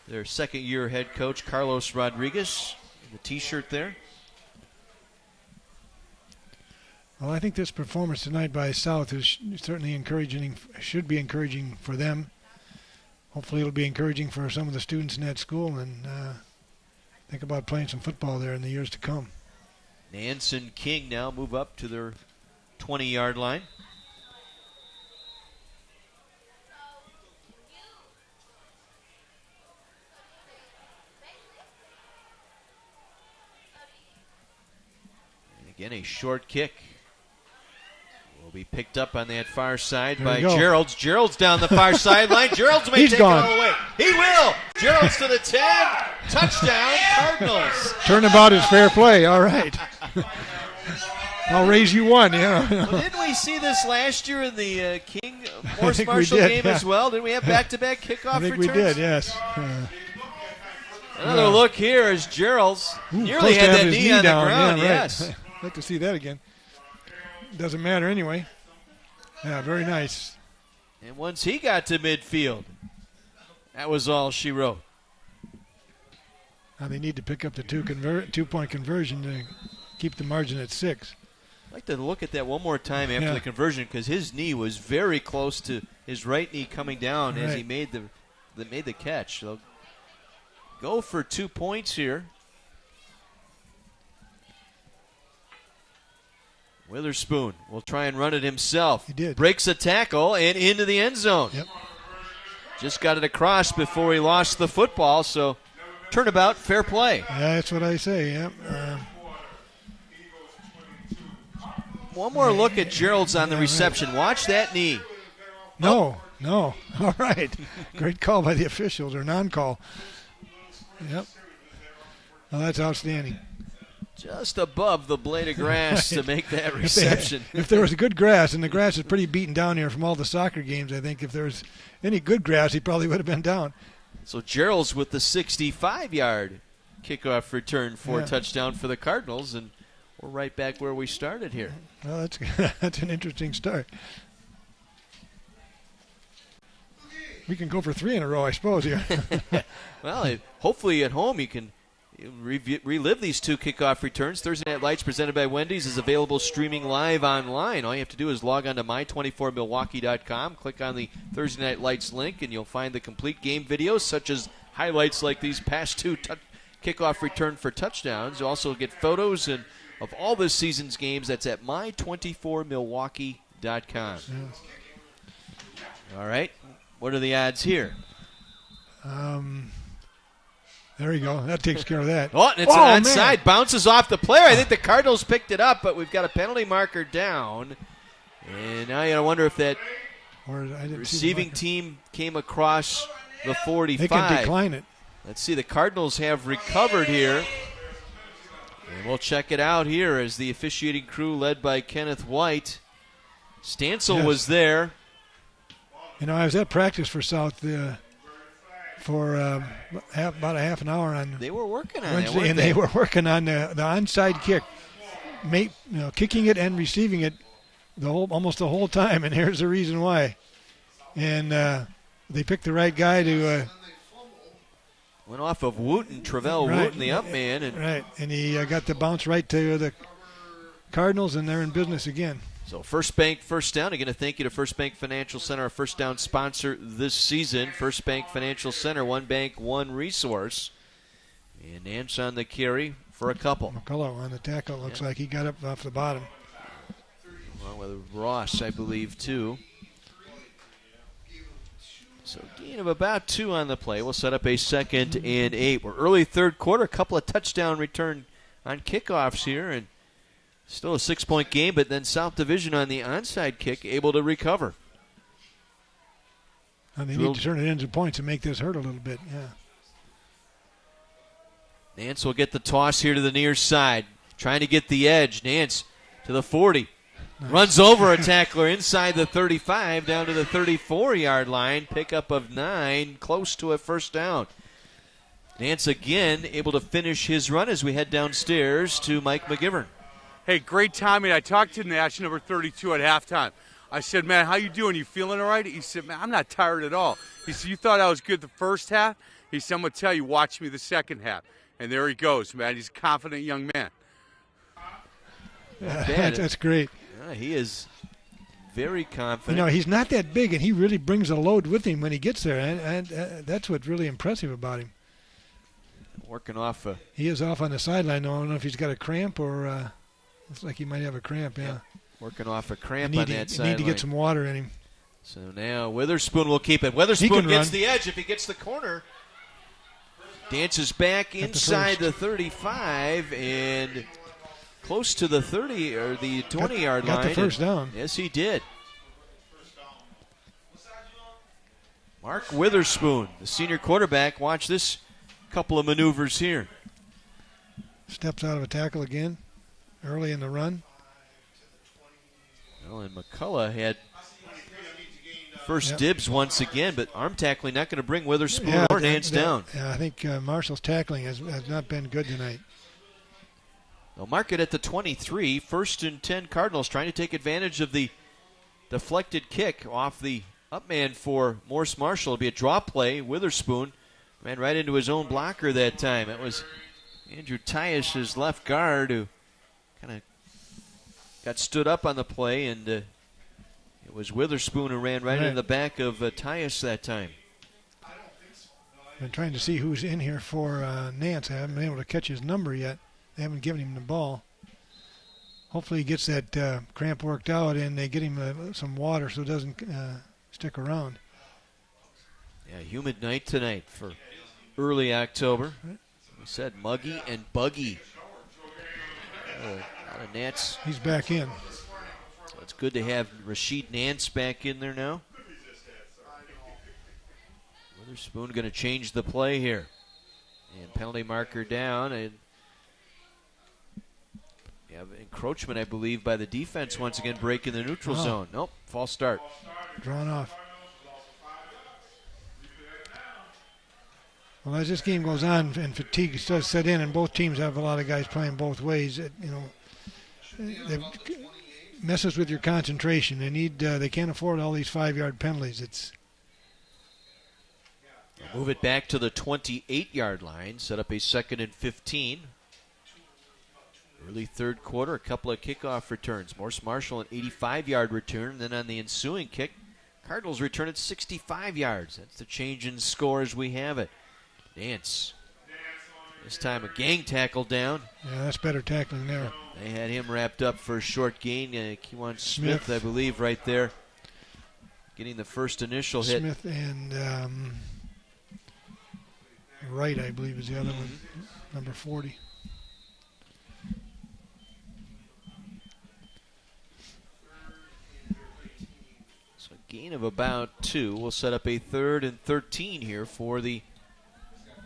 their second-year head coach, Carlos Rodriguez, the T-shirt there. Well, I think this performance tonight by South is certainly encouraging, should be encouraging for them. Hopefully it'll be encouraging for some of the students in that school, and think about playing some football there in the years to come. Nance and King now move up to their 20-yard line. And again, a short kick will be picked up on that far side by Geralds. Geralds down the far sideline. Geralds may take it all the way. He will. Geralds to the 10. Touchdown, Cardinals. Turnabout is fair play. All right. I'll raise you one. Yeah. Well, didn't we see this last year in the King Morse Marshall game as well? Didn't we have back-to-back kickoff returns? I think we did, yes. Another look here as Geralds nearly had that knee on the ground. Yeah, yes. right. I'd like to see that again. Doesn't matter anyway. Yeah, very nice. And once he got to midfield, that was all she wrote. Now they need to pick up the two-point conversion to keep the margin at 6. I'd like to look at that one more time after the conversion because his knee was very close to his right knee coming down as he made the catch. So go for 2 points here. Witherspoon will try and run it himself. He did. Breaks a tackle and into the end zone. Yep. Just got it across before he lost the football, so turnabout, fair play. Yeah, that's what I say, yep. One more look at Gerald's on the reception. Right. Watch that knee. No. All right. Great call by the officials, or non-call. Yep. Well, that's outstanding. just above the blade of grass to make that reception. If there was good grass, and the grass is pretty beaten down here from all the soccer games, I think if there was any good grass, he probably would have been down. So Gerald's with the 65-yard kickoff return for a touchdown for the Cardinals, and we're right back where we started here. Well, that's an interesting start. We can go for 3 in a row, I suppose, here. Well, hopefully at home you can relive these 2 kickoff returns. Thursday Night Lights presented by Wendy's is available streaming live online. All you have to do is log on to my24milwaukee.com, click on the Thursday Night Lights link, and you'll find the complete game videos, such as highlights like these past 2 kickoff return for touchdowns. You'll also get photos of all this season's games. That's at my24milwaukee.com. All right. What are the odds here? There you go. That takes care of that. Oh, and it's an onside. Bounces off the player. I think the Cardinals picked it up, but we've got a penalty marker down. And now you got to wonder if that receiving team came across the 45. They can decline it. Let's see. The Cardinals have recovered here. And we'll check it out here as the officiating crew led by Kenneth White. Stancil was there. You know, I was at practice for South for about a half an hour on. They were working on Wednesday, and they were working on the onside kick, kicking it and receiving it almost the whole time. And here's the reason why. And they picked the right guy to. Went off of Wooten, Travell Wooten, the up man. And he got the bounce right to the Cardinals, and they're in business again. So First Bank, first down. Again, a thank you to First Bank Financial Center, our first down sponsor this season. First Bank Financial Center, one bank, one resource. And Nance on the carry for a couple. McCullough on the tackle. Looks like he got up off the bottom. Along with Ross, I believe, too. So gain of about 2 on the play. We'll set up a 2nd and 8. We're early third quarter. A couple of touchdown return on kickoffs here, and still a 6-point game, but then South Division on the onside kick able to recover. And they need to turn it into points and make this hurt a little bit, Nance will get the toss here to the near side, trying to get the edge. Nance to the 40. Nice. Runs over a tackler inside the 35, down to the 34-yard line. Pickup of 9, close to a first down. Nance again able to finish his run as we head downstairs to Mike McGivern. Hey, great timing. I talked to Nash, number 32, at halftime. I said, man, how you doing? You feeling all right? He said, man, I'm not tired at all. He said, you thought I was good the first half? He said, I'm going to tell you, watch me the second half. And there he goes, man. He's a confident young man. That's great. Yeah, he is very confident. You know, he's not that big, and he really brings a load with him when he gets there, and that's what's really impressive about him. Working off. He is off on the sideline. I don't know if he's got a cramp or looks like he might have a cramp, Working off a cramp on that sideline. Need to get some water in him. So now Witherspoon will keep it. Witherspoon gets the edge if he gets the corner. Dances back inside the 35 and close to the 30 or the 20-yard line. Got the first down. Yes, he did. Mark Witherspoon, the senior quarterback. Watch this couple of maneuvers here. Steps out of a tackle again early in the run. Well, and McCullough had first dibs once again, but arm tackling not going to bring Witherspoon or Nance down. Yeah, I think Marshall's tackling has not been good tonight. They'll mark it at the 23. 1st and 10 Cardinals trying to take advantage of the deflected kick off the up man for Morse Marshall. It'll be a draw play. Witherspoon ran right into his own blocker that time. It was Andrew Tyus, left guard, who kind of got stood up on the play, and it was Witherspoon who ran right into the back of Tyus that time. Been trying to see who's in here for Nance. I haven't been able to catch his number yet. They haven't given him the ball. Hopefully he gets that cramp worked out and they get him some water so it doesn't stick around. Yeah, humid night tonight for early October. We said muggy and buggy. Out of Nance. He's back in. So it's good to have Rashid Nance back in there now. Witherspoon going to change the play here. And penalty marker down. And Yeah, encroachment, I believe, by the defense once again breaking the neutral zone. Nope, false start. Drawn off. Well, as this game goes on and fatigue does set in, and both teams have a lot of guys playing both ways, it messes with your concentration. They can't afford all these 5-yard penalties. Move it back to the 28-yard line, set up a 2nd and 15. Early third quarter, a couple of kickoff returns. Morse Marshall an 85-yard return, and then on the ensuing kick, Cardinals return at 65 yards. That's the change in score as we have it. Nance. This time a gang tackle down. Yeah, that's better tackling there. They had him wrapped up for a short gain. Kewan Smith, I believe, right there, getting the first initial hit. Smith and Wright, I believe, is the other one, number 40. So a gain of about 2. We'll set up a 3rd and 13 here for the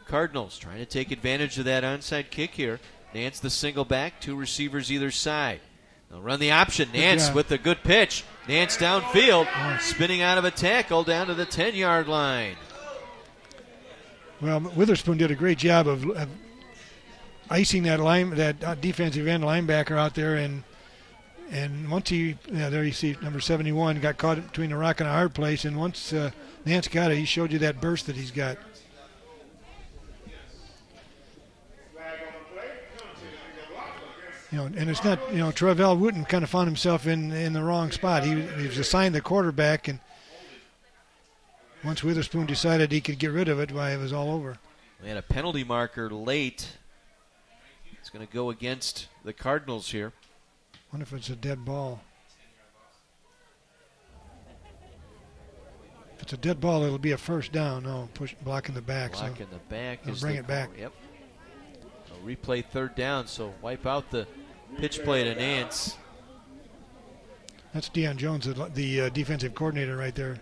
Cardinals, trying to take advantage of that onside kick here. Nance the single back, 2 receivers either side. They'll run the option. Nance with a good pitch. Nance downfield, spinning out of a tackle down to the 10-yard line. Well, Witherspoon did a great job of icing that defensive end linebacker out there, and once there you see number 71 got caught between a rock and a hard place, and once Nance got it, he showed you that burst that he's got. And it's not, Travell Wooten kind of found himself in the wrong spot. He was assigned the quarterback, and once Witherspoon decided he could get rid of it, it was all over. We had a penalty marker late. It's going to go against the Cardinals here. I wonder if it's a dead ball. If it's a dead ball, it'll be a first down. No, blocking the back. Blocking the back. Bring it back. Yep. Replay 3rd down, so wipe out the pitch play to Nance. That's Deion Jones, the defensive coordinator right there.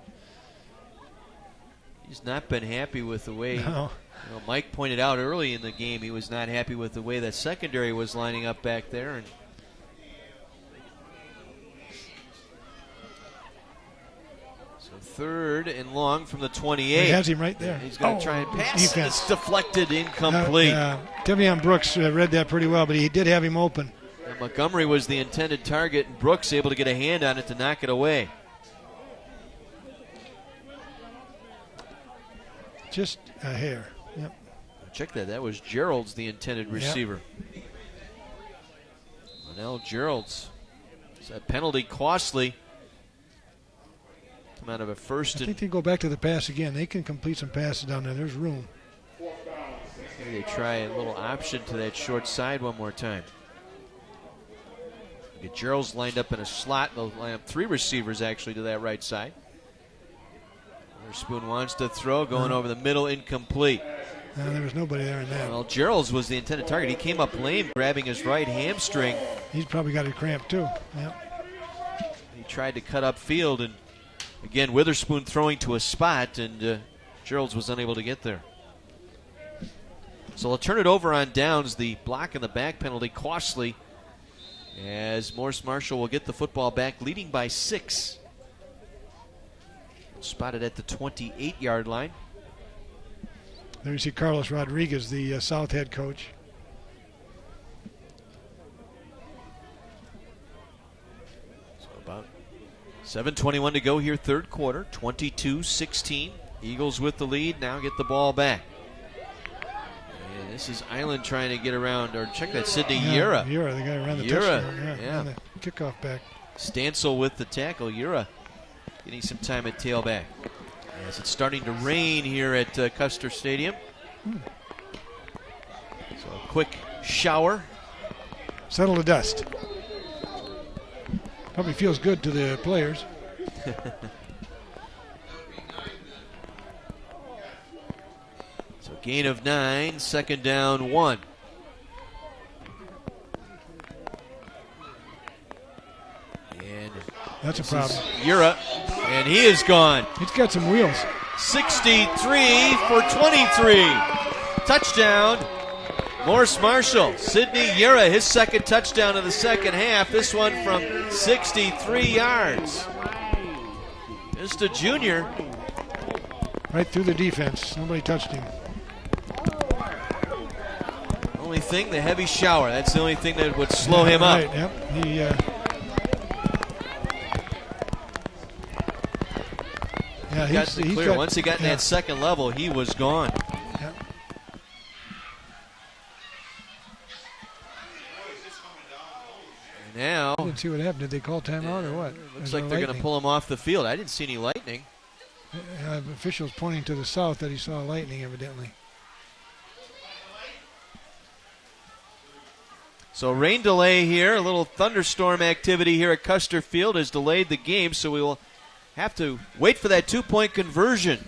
He's not been happy with the way, Mike pointed out early in the game, he was not happy with the way that secondary was lining up back there. And so 3rd and long from the 28. He has him right there. He's going to try and pass. It's deflected, incomplete. Tevion Brooks read that pretty well, but he did have him open. And Montgomery was the intended target, and Brooks able to get a hand on it to knock it away. Just a hair. Yep. Check that. That was Gerald's the intended receiver. Linnell Gerald's. Is that penalty costly? Come out of a first. I think they go back to the pass again. They can complete some passes down there. There's room. Maybe they try a little option to that short side one more time. Get Gerald's lined up in a slot. They'll line up 3 receivers actually to that right side. Witherspoon wants to throw, going over the middle, incomplete. No, there was nobody there in that. Well, Gerald's was the intended target. He came up lame, grabbing his right hamstring. He's probably got a cramp too. Yep. He tried to cut up field, and again, Witherspoon throwing to a spot, and Gerald's was unable to get there. So they'll turn it over on downs. The block in the back penalty costly, as Morse Marshall will get the football back, leading by 6. Spotted at the 28-yard line. There you see Carlos Rodriguez, the South head coach. So about 7:21 to go here, third quarter, 22-16. Eagles with the lead, now get the ball back. And this is Island trying to get around, or check that, Sidney Yura. Yura, the guy around the touchdown. Yeah. The kickoff back. Stansel with the tackle. Yura getting some time at tailback. As it's starting to rain here at Custer Stadium. So a quick shower. Settle the dust. Probably feels good to the players. So gain of 9, 2nd down 1. And that's a problem. Yura, and he is gone. He's got some wheels. 63 for 23. Touchdown, Morse Marshall, Sidney Yura, his second touchdown of the second half. This one from 63 yards. Just a junior. Right through the defense. Nobody touched him. Only thing, the heavy shower. That's the only thing that would slow him up. Right, yep. He, Once he got in that second level, he was gone. Yep. Now, I didn't see what happened. Did they call timeout or what? Looks like they're going to pull him off the field. I didn't see any lightning. Officials pointing to the south that he saw lightning, evidently. So rain delay here, a little thunderstorm activity here at Custer Field has delayed the game, so we will have to wait for that two-point conversion.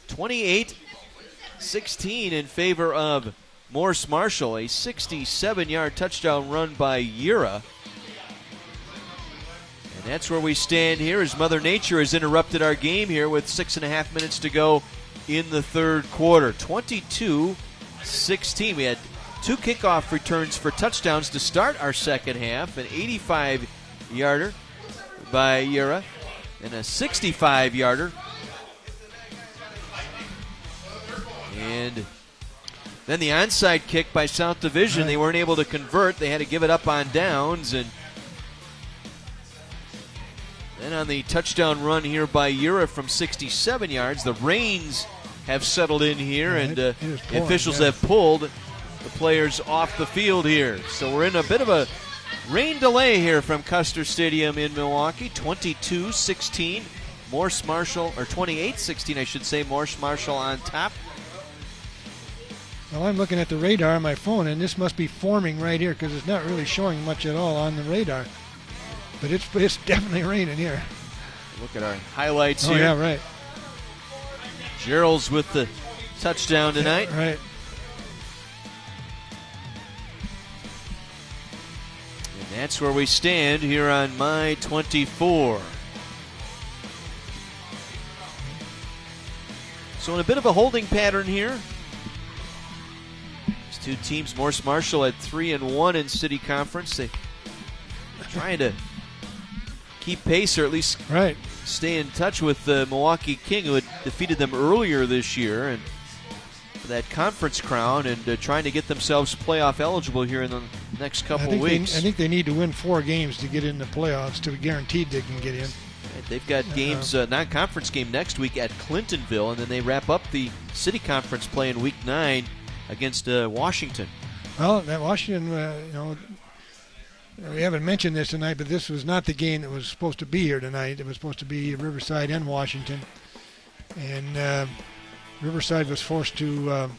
28-16 in favor of Morse Marshall, a 67-yard touchdown run by Yura. And that's where we stand here as Mother Nature has interrupted our game here with 6.5 minutes to go in the third quarter. 22-16. We had two kickoff returns for touchdowns to start our second half, an 85-yarder by Yura and a 65-yarder. And then the onside kick by South Division. They weren't able to convert. They had to give it up on downs. And then on the touchdown run here by Yura from 67 yards, the rains have settled in here, and officials have pulled the players off the field here. So we're in a bit of a rain delay here from Custer Stadium in Milwaukee. 22-16, Morse Marshall, or 28-16, I should say, Morse Marshall on top. Well, I'm looking at the radar on my phone, and this must be forming right here because it's not really showing much at all on the radar. But it's definitely raining here. Look at our highlights here. Oh, yeah, right. Gerald's with the touchdown tonight. Yeah, right. And that's where we stand here on My 24. So in a bit of a holding pattern here. These two teams, Morse Marshall at 3-1 in City Conference. They trying to keep pace, or at least stay in touch with the Milwaukee King, who had defeated them earlier this year, and for that conference crown, and trying to get themselves playoff eligible here in the next couple weeks. I think they need to win 4 games to get in the playoffs to be guaranteed they can get in. They've got games, non-conference game next week at Clintonville, and then they wrap up the City Conference play in Week 9 against Washington. Well, that Washington, we haven't mentioned this tonight, but this was not the game that was supposed to be here tonight. It was supposed to be Riverside and Washington. And Riverside was forced to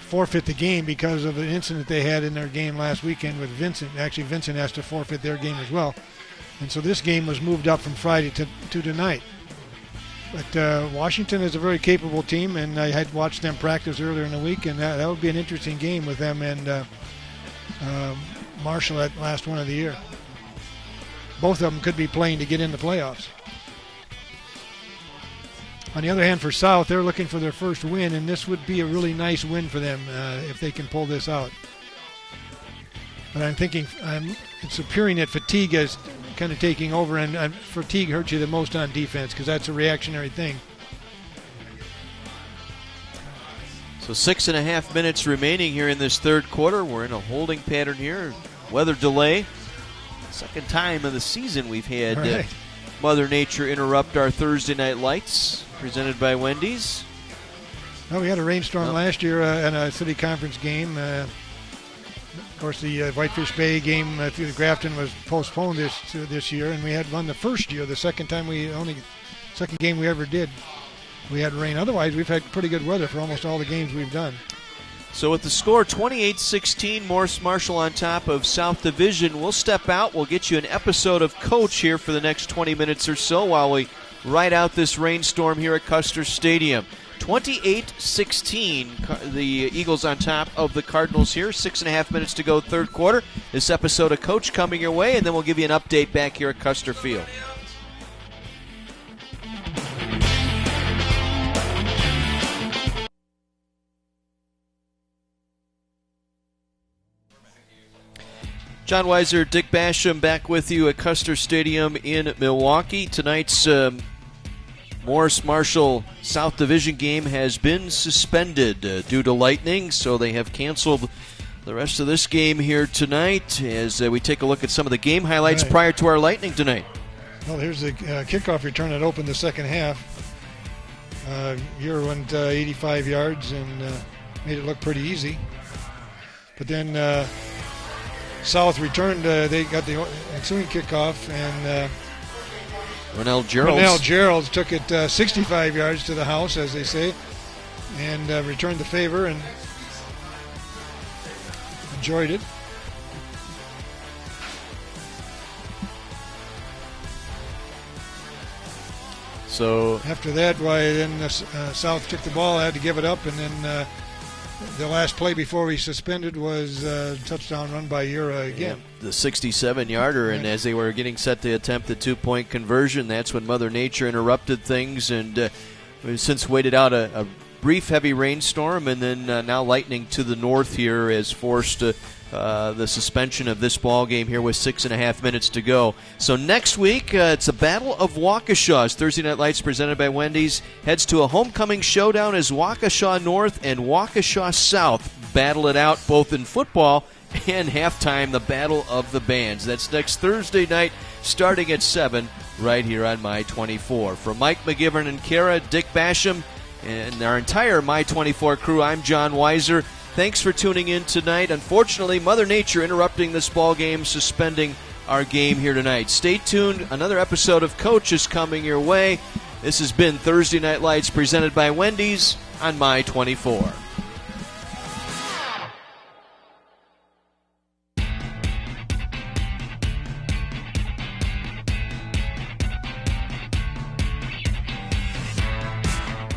forfeit the game because of an incident they had in their game last weekend with Vincent. Actually, Vincent has to forfeit their game as well. And so this game was moved up from Friday to tonight. But Washington is a very capable team, and I had watched them practice earlier in the week, and that would be an interesting game with them and Marshall at last one of the year. Both of them could be playing to get in the playoffs. On the other hand, for South, they're looking for their first win, and this would be a really nice win for them if they can pull this out. But I'm thinking it's appearing that fatigue is kind of taking over, and fatigue hurts you the most on defense because that's a reactionary thing. So 6.5 minutes remaining here in this third quarter. We're in a holding pattern here. Weather delay. Second time of the season we've had Mother Nature interrupt our Thursday night lights, presented by Wendy's. Well, we had a rainstorm last year in a city conference game. Of course, the Whitefish Bay game through Grafton was postponed this year, and we had one the first year. The second game we ever did, we had rain. Otherwise, we've had pretty good weather for almost all the games we've done. So with the score 28-16, Morse Marshall on top of South Division. We'll step out. We'll get you an episode of Coach here for the next 20 minutes or so while we ride out this rainstorm here at Custer Stadium. 28-16, the Eagles on top of the Cardinals here. 6.5 minutes to go, third quarter. This episode of Coach coming your way, and then we'll give you an update back here at Custer Field. John Weiser, Dick Basham back with you at Custer Stadium in Milwaukee. Tonight's Morse Marshall South Division game has been suspended due to lightning, so they have canceled the rest of this game here tonight as we take a look at some of the game highlights prior to our lightning tonight. Well, here's the kickoff return that opened the second half. Here went 85 yards and made it look pretty easy. But then South returned. They got the ensuing kickoff, and Ronell Geralds took it 65 yards to the house, as they say, and returned the favor and enjoyed it. So after that, South took the ball, had to give it up, and then the last play before we suspended was a touchdown run by Ura again. The 67-yarder, and as they were getting set to attempt the two-point conversion, that's when Mother Nature interrupted things, and we've since waited out a brief heavy rainstorm, and then now lightning to the north here has forced the suspension of this ball game here with 6.5 minutes to go. So next week, it's a Battle of Waukesha. Thursday Night Lights presented by Wendy's heads to a homecoming showdown as Waukesha North and Waukesha South battle it out both in football and halftime, the Battle of the Bands. That's next Thursday night starting at 7 right here on My 24. For Mike McGivern and Kara, Dick Basham, and our entire My 24 crew, I'm John Weiser. Thanks for tuning in tonight. Unfortunately, Mother Nature interrupting this ball game, suspending our game here tonight. Stay tuned. Another episode of Coach is coming your way. This has been Thursday Night Lights presented by Wendy's on My 24.